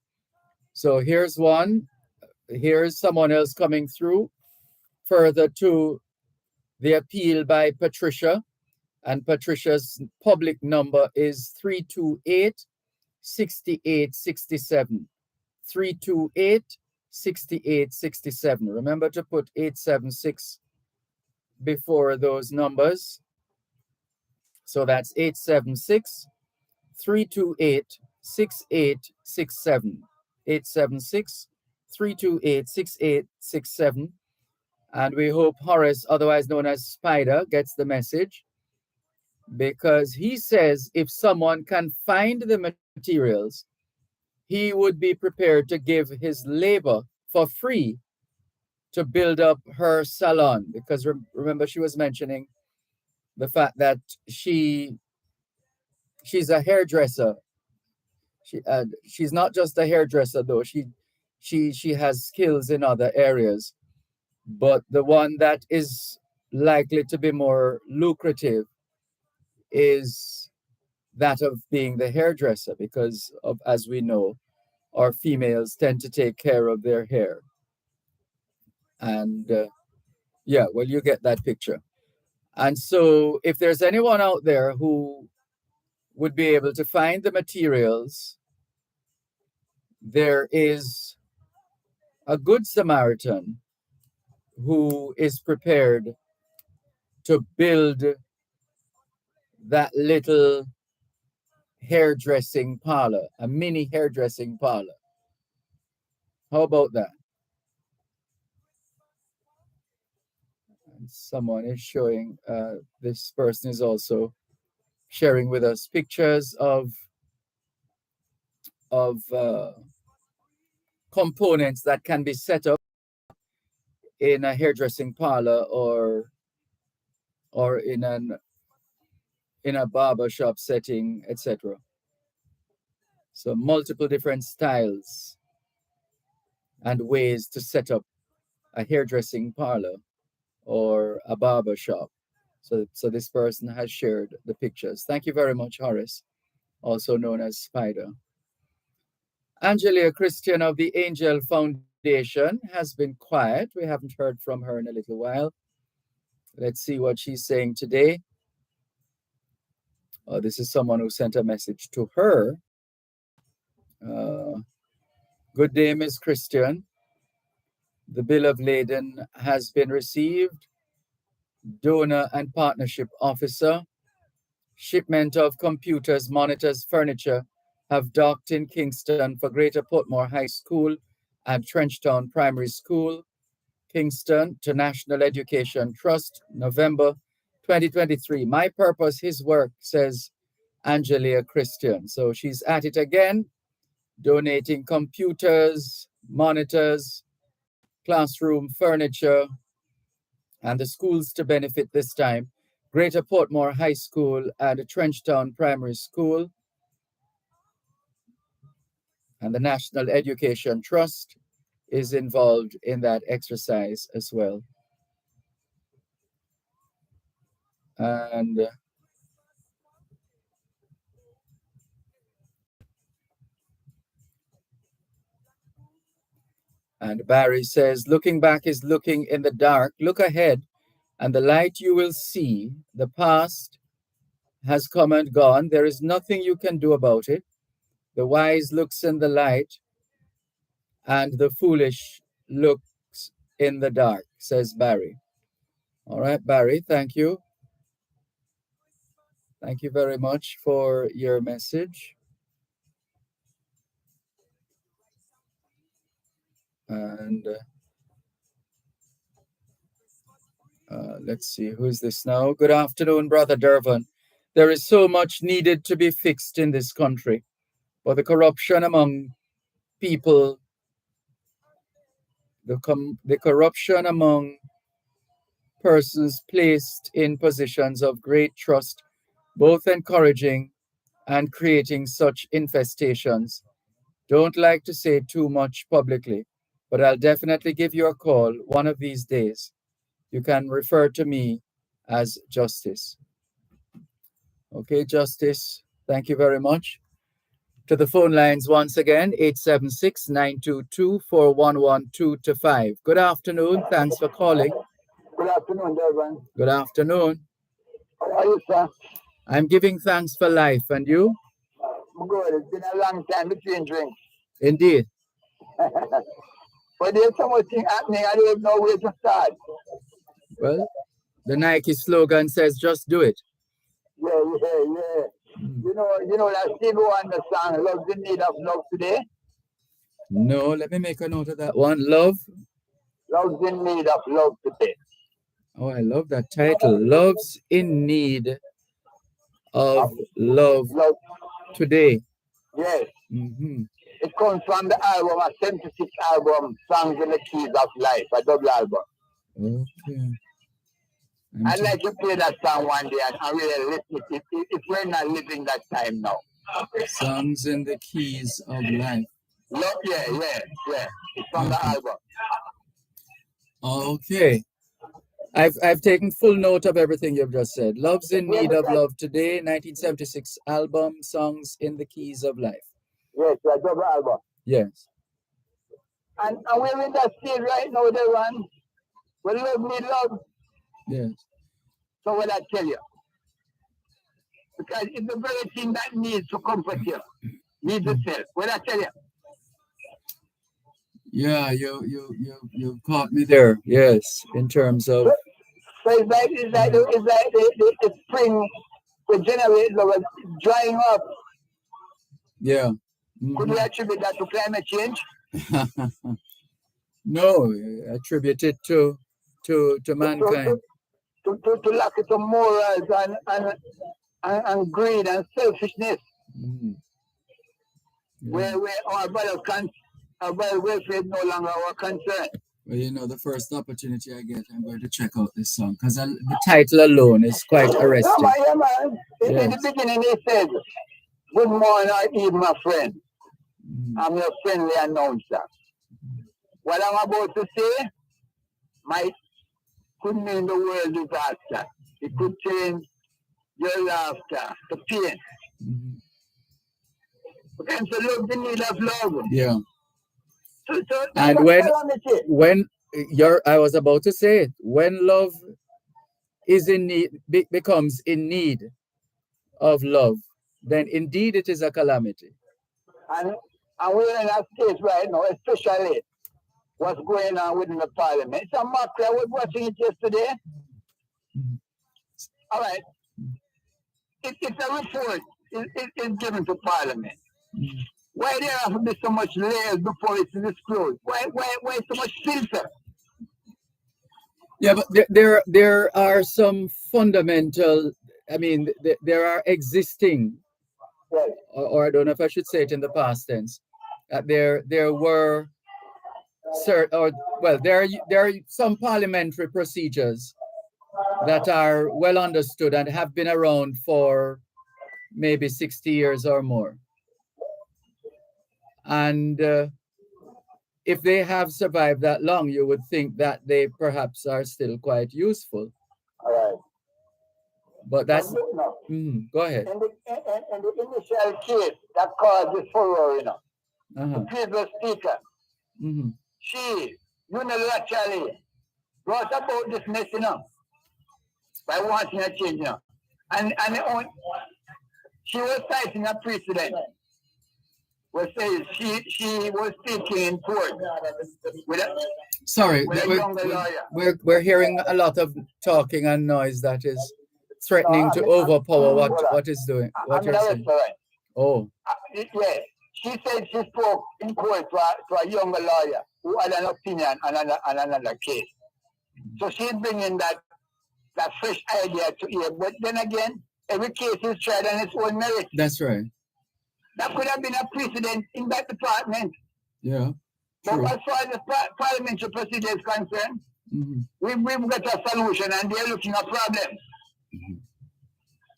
So here's one. Here's someone else coming through. Further to the appeal by Patricia, and Patricia's public number is 328-6867. 328-6867. Remember to put 876 before those numbers. So that's 876-328-6867. 876-328-6867. And we hope Horace, otherwise known as Spider, gets the message, because he says if someone can find the materials, he would be prepared to give his labor for free to build up her salon. Because remember, she was mentioning the fact that she's a hairdresser. She's not just a hairdresser though. She has skills in other areas, but the one that is likely to be more lucrative is that of being the hairdresser, because of, as we know, our females tend to take care of their hair. And yeah, well, you get that picture. And so if there's anyone out there who would be able to find the materials, there is a good Samaritan who is prepared to build that little hairdressing parlor, a mini hairdressing parlor. How about that? And someone is showing, this person is also sharing with us pictures of components that can be set up in a hairdressing parlor or in a barber shop setting, etc. So multiple different styles and ways to set up a hairdressing parlor or a barber shop. So this person has shared the pictures. Thank you very much, Horace, also known as Spider. Angelia Christian of the Angel Foundation has been quiet. We haven't heard from her in a little while. Let's see what she's saying today. Oh, this is someone who sent a message to her. Good day, Ms. Christian. The bill of lading has been received. Donor and partnership officer. Shipment of computers, monitors, furniture have docked in Kingston for Greater Portmore High School and Trenchtown Primary School. Kingston to National Education Trust, November 2023. My purpose, his work, says Angelia Christian. So she's at it again, donating computers, monitors, classroom furniture, and the schools to benefit this time: Greater Portmore High School and Trenchtown Primary School, and the National Education Trust is involved in that exercise as well. And Barry says, looking back is looking in the dark. Look ahead, and the light you will see. The past has come and gone. There is nothing you can do about it. The wise looks in the light, and the foolish looks in the dark, says Barry. All right, Barry, thank you. Thank you very much for your message. And let's see, who is this now? Good afternoon, Brother Dervan. There is so much needed to be fixed in this country, but the corruption among people, the corruption among persons placed in positions of great trust, both encouraging and creating such infestations. Don't like to say too much publicly, but I'll definitely give you a call one of these days. You can refer to me as Justice. Okay, Justice, thank you very much. To the phone lines once again, 876-922-4112-5. Good afternoon, thanks for calling.
Good afternoon, Dervan.
Good afternoon.
How are you, sir?
I'm giving thanks for life, and you?
Good. It's been a long time between drinks.
Indeed.
But there's so much thing happening, I don't know where to start.
Well, the Nike slogan says, just do it.
Yeah. You know that Stevie Wonder song, Love's in Need of Love Today?
No, let me make a note of that one. Love's
in Need of Love Today.
Oh, I love that title. Love's in Need of Love Today.
Yes.
Mm-hmm.
It comes from the album, a 76 album, Songs in the Keys of Life, a double album.
Okay.
I'd like to play that song one day and really listen to it if we're not living that time now.
Songs in the Keys of Life.
Yeah. It's from the album.
Okay. I've taken full note of everything you've just said. Love's in Need of Love Today, 1976 album, Songs in the Keys of Life.
Yes, a double album.
Yes.
And we're in that stage right now, the one where love need love.
Yes.
So what I tell you? Because it's the very thing that needs to comfort you. Needs itself. What I tell you?
Yeah, you caught me there. Yes, in terms of.
So it's like the spring, the generate love drying up.
Yeah.
Mm-hmm. Could we attribute that to climate change?
No, attribute it to mankind.
To lack of morals and greed and selfishness.
Mm-hmm. Yeah.
Where our welfare is no longer our concern.
Well, the first opportunity I get, I'm going to check out this song because the title alone is quite arresting.
Yeah, man. In the beginning, he said, "Good morning or evening, my friend. I'm your friendly announcer. What I'm about to say could mean the world disaster. It could change your laughter to pain. Because love the need of love.
Yeah.
So
and when I was about to say it, when love is in need, becomes in need of love, then indeed it is a calamity.
And we're in a stage right now, especially what's going on within the parliament. It's a macro. I was watching it yesterday. All right. It's a report. It's given to parliament. Why there have to be so much layers before it's disclosed? Why so much filter?
Yeah, but there are some fundamental. I mean, there are existing, or I don't know if I should say it in the past tense. There were there are some parliamentary procedures that are well understood and have been around for maybe 60 years or more. And if they have survived that long, you would think that they perhaps are still quite useful.
All right.
But that's... Go ahead.
In the initial case that caused this furor, the previous speaker, she unilaterally brought about this mess, by wanting a change, And she was citing a precedent. Well, say she was speaking in court with a younger lawyer.
We're hearing a lot of talking and noise that is threatening to overpower what is doing. What you're saying. Oh.
Yeah. She said she spoke in court to a younger lawyer who had an opinion on another case. So she's bringing that fresh idea to here. But then again, every case is tried on its own merit.
That's right.
That could have been a precedent in that department.
Yeah.
But as far as the parliamentary procedure is concerned, we've got a solution and they're looking at problems.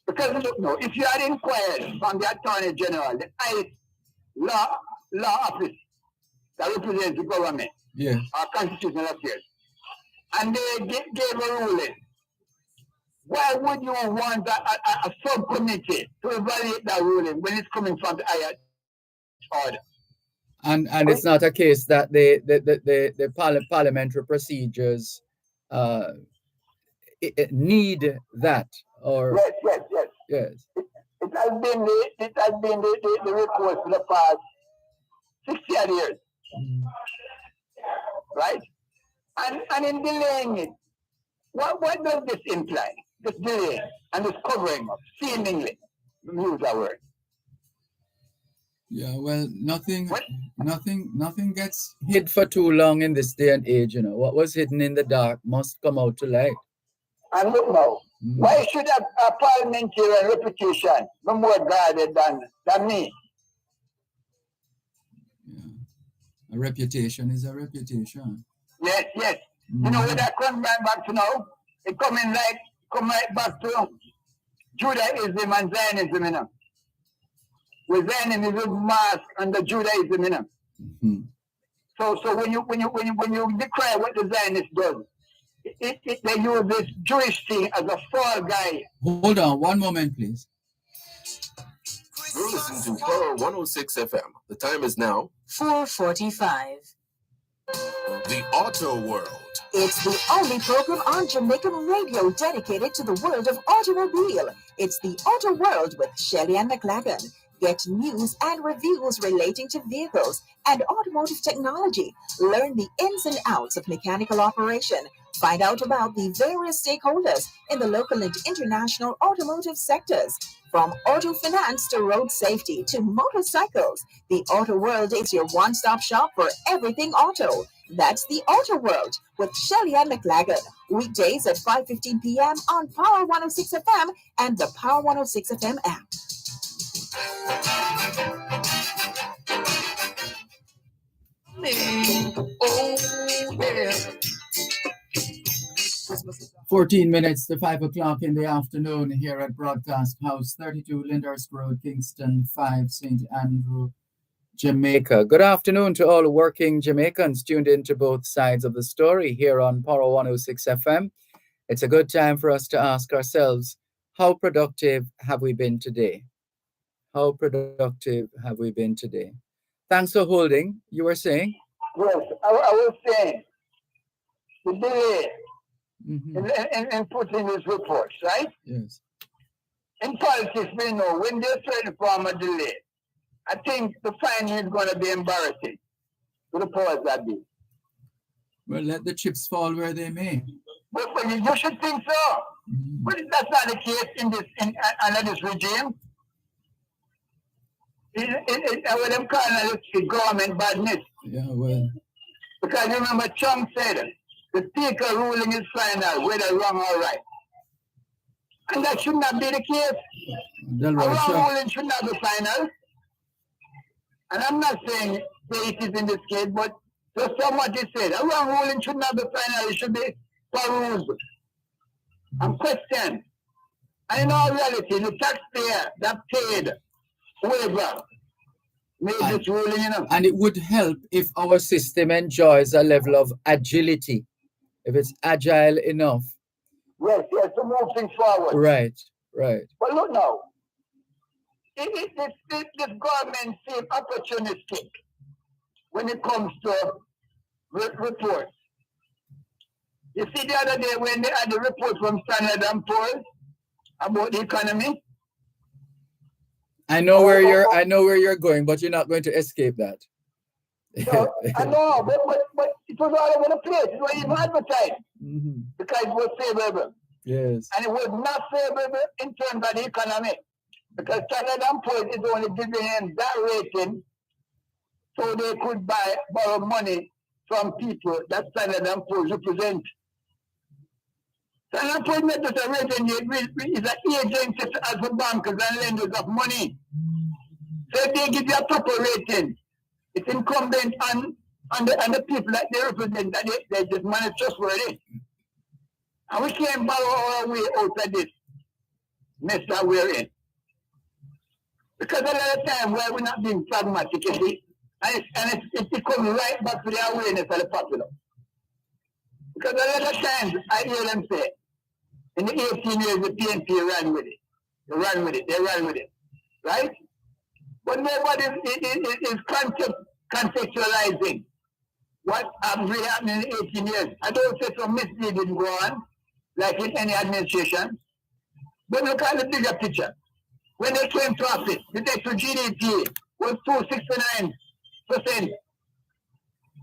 Because look, no, if you had inquired from the Attorney General, the highest law office that represents the government, our constitutional affairs, and they gave a ruling, why would you want a subcommittee to evaluate that ruling when it's coming from the higher order?
And it's not a case that the parliamentary procedures need that, or
yes.
yes.
It has been the request for the past 60 odd years, right? And in delaying it, what does this imply? This delay and this covering up, seemingly, use that word.
Yeah, well, nothing gets hid for too long in this day and age. What was hidden in the dark must come out to light.
And look now, why should a parliamentarian reputation be more guarded than me?
Yeah. A reputation is a reputation.
Yes. You know where that comes back to now? It come right back to Judaism and Zionism, With Zionism mask under Judaism, So when you declare what the Zionist does, they use this Jewish thing as a fall guy.
Hold on, one moment, please.
You're listening to Power 106 FM. The time is now
4:45.
The Auto World.
It's the only program on Jamaican radio dedicated to the world of automobile. It's the Auto World with Shelly and McLagan. Get news and reviews relating to vehicles and automotive technology. Learn the ins and outs of mechanical operation. Find out about the various stakeholders in the local and international automotive sectors. From auto finance to road safety to motorcycles, the Auto World is your one-stop shop for everything auto. That's the Auto World with Shelly and McLagan. Weekdays at 5:15 p.m. on Power 106 FM and the Power 106 FM app.
Oh, yeah.
14 minutes to 5 o'clock in the afternoon here at Broadcast House, 32 Lyndhurst Road, Kingston 5, St. Andrew, Jamaica. Good afternoon to all working Jamaicans tuned into both sides of the story here on Power 106 FM. It's a good time for us to ask ourselves, how productive have we been today? How productive have we been today? Thanks for holding. You were saying?
Yes, I was saying the delay in putting these reports, right?
Yes.
In politics, we know when there's certain form of delay, I think the fine is going to be embarrassing to the powers that be.
Well, let the chips fall where they may.
But you should think so. But that's not the case under this regime. What I'm calling it government badness.
Yeah, well.
Because remember, Trump said the speaker ruling is final, whether wrong or right. And that should not be the case. A wrong ruling should not be final. And I'm not saying it is in this case, but just from what he said, a wrong ruling should not be final, it should be perused and questioned. And in all reality, the taxpayer that paid waiver made this ruling,
And it would help if our system enjoys a level of agility, if it's agile enough.
Yes, to move things forward.
Right.
But look now, this government seems opportunistic when it comes to reports. You see the other day when they had the report from Standard & Poor's about the economy?
I know where you're going, but you're not going to escape that.
So, I know, but it was all over the place. It was even advertised because it was favorable.
Yes.
And it was not favorable in terms of the economy because Standard & Poor's is only giving them that rating so they could borrow money from people that Standard & Poor's represent. Standard & Poor's not just a rating, it's an agency as for bankers and lenders of money. So if they give you a proper rating, it's incumbent on the people that they represent that they just money trustworthy. And we can't borrow our way out of this mess that we're in. Because a lot of time where we're not being pragmatic, you see, and it comes right back to the awareness of the popular. Because a lot of times I hear them say, in the 18 years the PNP ran with it. They ran with it. Right? But nobody is contextualizing what has really happened in the 18 years. I don't say some misleading go on, like in any administration. But look at the bigger picture. When they came to office, the debt to GDP was 269%.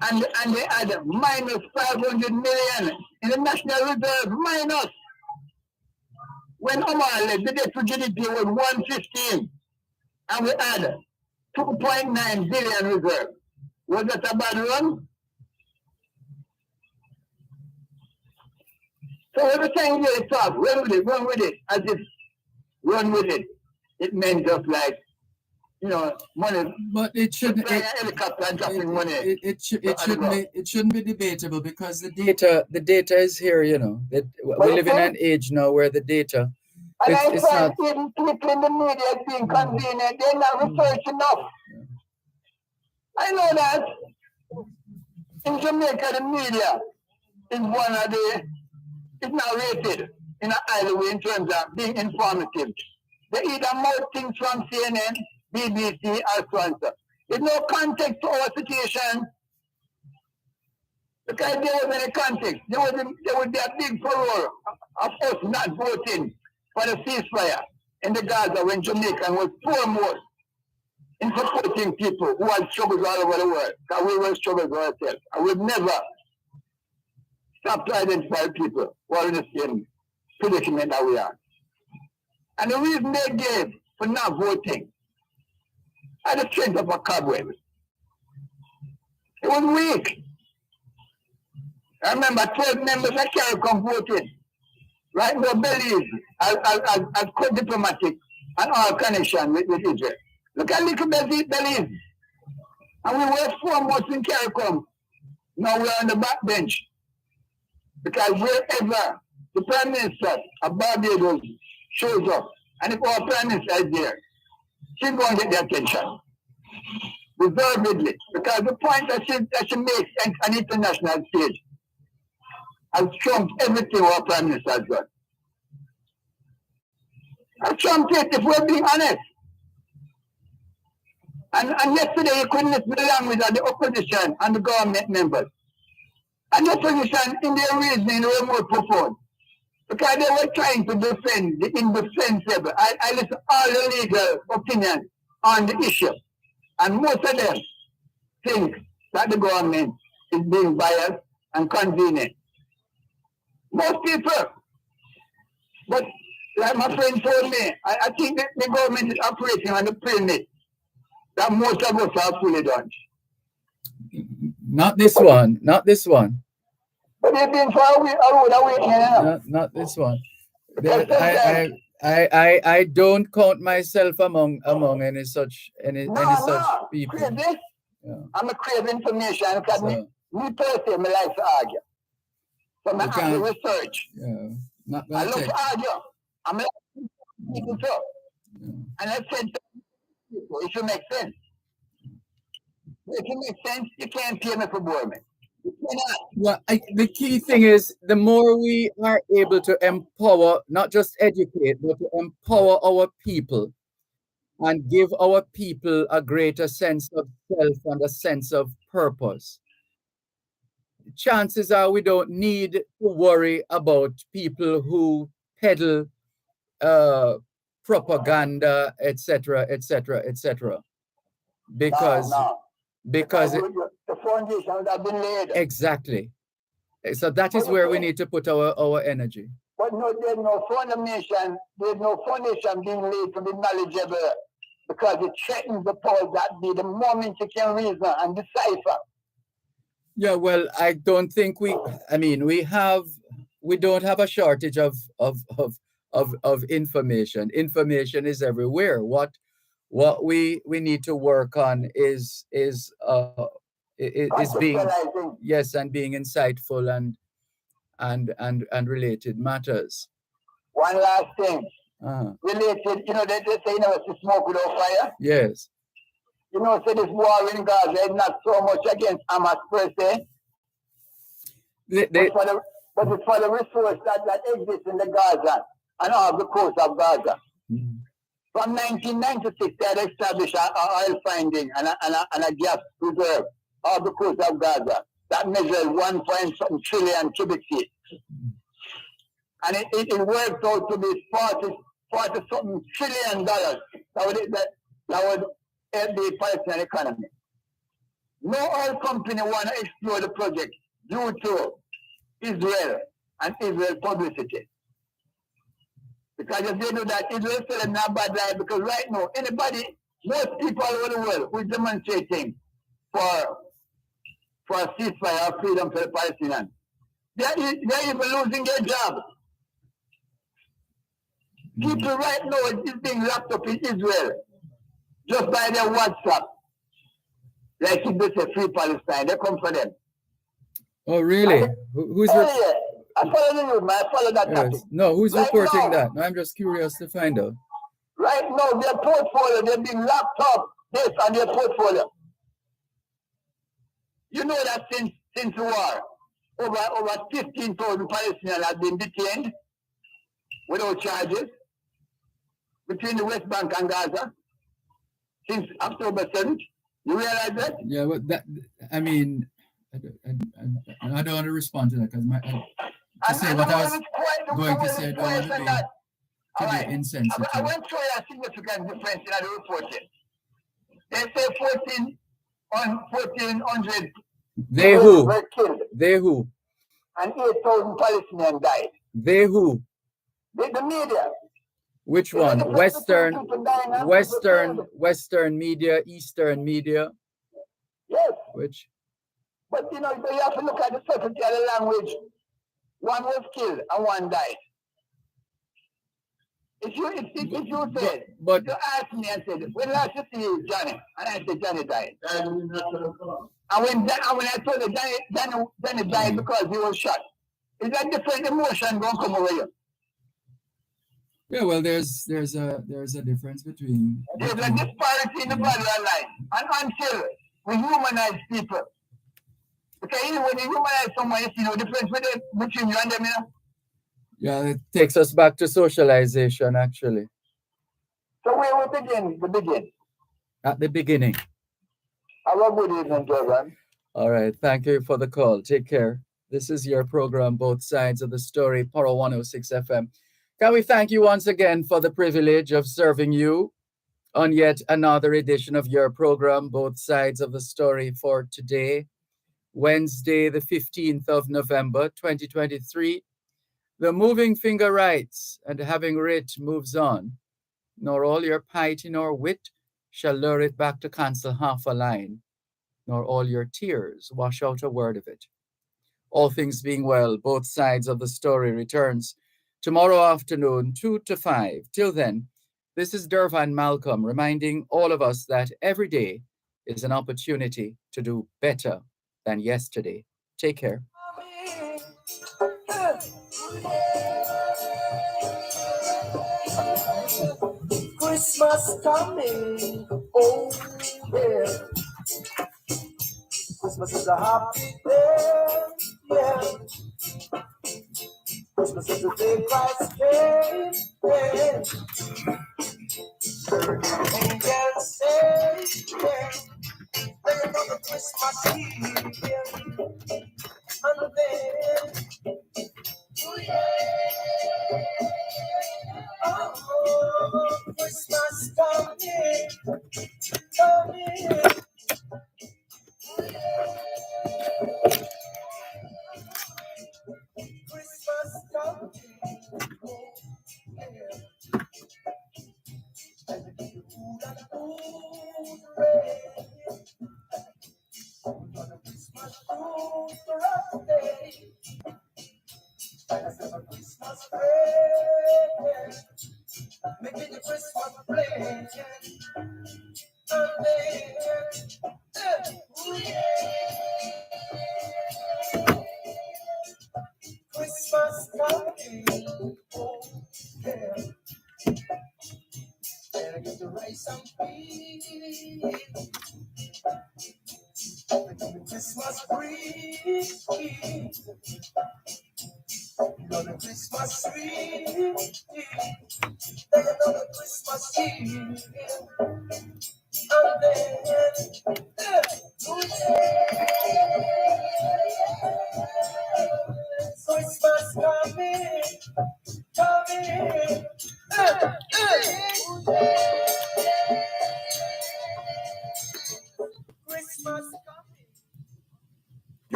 And they had minus 500 million in the National Reserve, minus. When Omar left, the debt to GDP was 115, and we had 2.9 billion reserve. Was that a bad run? So every time you talk, run with it, as if run with it. It meant just like, money.
But it shouldn't.
Helicopter and dropping money.
It shouldn't be debatable because the data is here. We live in an age now where the data.
And I find even people in the media being convenient. They're not research enough. Yeah. I know that in Jamaica, the media is one of it's not rated in an either way in terms of being informative. They either more things from CNN, BBC, or so and so. There's no context to our situation. Because there was any context. There would be a big furor of us not voting for the ceasefire in the Gaza when Jamaica was foremost in supporting people who had struggles all over the world. Because we were struggling ourselves. I would never stop to identify people who are in the same predicament that we are. And the reason they gave for not voting had the strength of a cobweb. It was weak. I remember 12 members of CARICOM voted. Right now, Belize as co-diplomatic and our connection with Israel. Look at little Belize. And we were foremost in CARICOM. Now we're on the back bench. Because wherever the Prime Minister of Barbados shows up, and if our Prime Minister is there, she's going to get the attention. Reservedly. Because the point that she makes on an international stage has trumped everything our Prime Minister has done. Has trumped it, if we're being honest. And yesterday you couldn't listen to the language of the opposition and the government members. And the opposition in their reasoning were more profound. Because they were trying to defend the indefensible. I listened to all the legal opinions on the issue. And most of them think that the government is being biased and convenient. Most people. But like my friend told me, I think that the government is operating on the premise that most of us are fully done.
Not this one. Not this one.
But they've been for a road away.
Not this one. I don't count myself among any such people.
Crazy. Yeah. I'm a crazy information because me personally like to argue. So I have to research.
Yeah.
I love to argue. I'm like people too. Yeah. And I said it should make sense. If it makes sense, you can't pay me for boring me.
Well, the key thing is the more we are able to empower, not just educate, but to empower our people and give our people a greater sense of self and a sense of purpose. Chances are we don't need to worry about people who peddle propaganda, etc., etc., etc. Because
the foundations have been laid.
Exactly. So that is where we need to put our energy.
But no, there's no foundation. There's no foundation being laid to be knowledgeable because it threatens the powers that be the moment you can reason and decipher.
Yeah, well, I don't think we don't have a shortage of information. Information is everywhere. What we need to work on is being and being insightful and related matters.
One last thing. Related, they say it's smoke without fire.
Yes.
So this war in Gaza is not so much against Hamas per se. But it's for the resource that exists in the Gaza and off the coast of Gaza. Mm-hmm. From 1996, they had established an oil finding and a gas reserve off the coast of Gaza that measured 1.7 trillion cubic feet. and it worked out to be 40 something trillion dollars. That would help the Palestinian economy. No oil company want to explore the project due to Israel and Israel publicity. Because if they do that, Israel still in a bad life, because right now, most people all over the world who are demonstrating for a ceasefire or freedom for the Palestinians, they're even losing their job. People right now is being locked up in Israel just by their WhatsApp. Like if they say free Palestine, they come for them.
Oh, really? Who's
yeah. I follow the news, man. I follow that topic.
No, who's
right
reporting
now,
that? No, I'm just curious to find out.
Right now, their portfolio, they've been locked up based on their portfolio. You know that since the war, over 15,000 Palestinians have been detained without charges between the West Bank and Gaza since October 7th. You realize that?
Yeah, but I mean, I don't want to respond to that because I was going to say I don't want to be insensitive.
I went through a significant difference in the reporting. They say 1,400.
They who?
Were killed.
They who?
And 8,000 Palestinians died.
They who?
The media.
Which one? Western media, Eastern media?
Yes.
Which?
But you have to look at the subtlety of the language. One was killed and one died. If you said,
but
you asked me and said, when last you see Johnny? And I said, Johnny died. And when I told you Johnny died because he was shot, is that different emotion going to come over you?
Yeah, well, there's a difference between.
There's a disparity in the value of life, and until we humanize people, because even when you humanize someone, you see no difference between you and them, you know.
Yeah, it takes us back to socialization, actually.
So where we begin?
At the beginning.
Have a good evening, Dervan.
All right, thank you for the call. Take care. This is your program, Both Sides of the Story, Power 106 FM. Can we thank you once again for the privilege of serving you on yet another edition of your program, Both Sides of the Story, for today, Wednesday, the 15th of November, 2023. The moving finger writes, and having writ moves on, nor all your piety nor wit shall lure it back to cancel half a line, nor all your tears wash out a word of it. All things being well, Both Sides of the Story returns tomorrow afternoon, 2 to 5. Till then, this is Dervan Malcolm reminding all of us that every day is an opportunity to do better than yesterday. Take care.
Christmas coming, oh yeah. Christmas is a happy day, yeah. Christmas is the day Christ came, yeah. Angels say, yeah. There's another Christmas Eve, yeah. And then, oh yeah. Oh, Christmas coming, coming. Christmas coming, oh, yeah. And the food and food ready. On a Christmas food birthday. And I said a Christmas bread. Making the Christmas play. And then, oh yeah. Christmas coming, oh yeah. Better get the rice and peas. The Christmas tree. Another Christmas tree. There's another Christmas tree. And then, oh yeah. Christmas coming.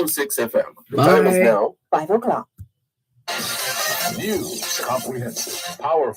106 FM. The
Bye.
time is now
5 o'clock.
news, comprehensive, power.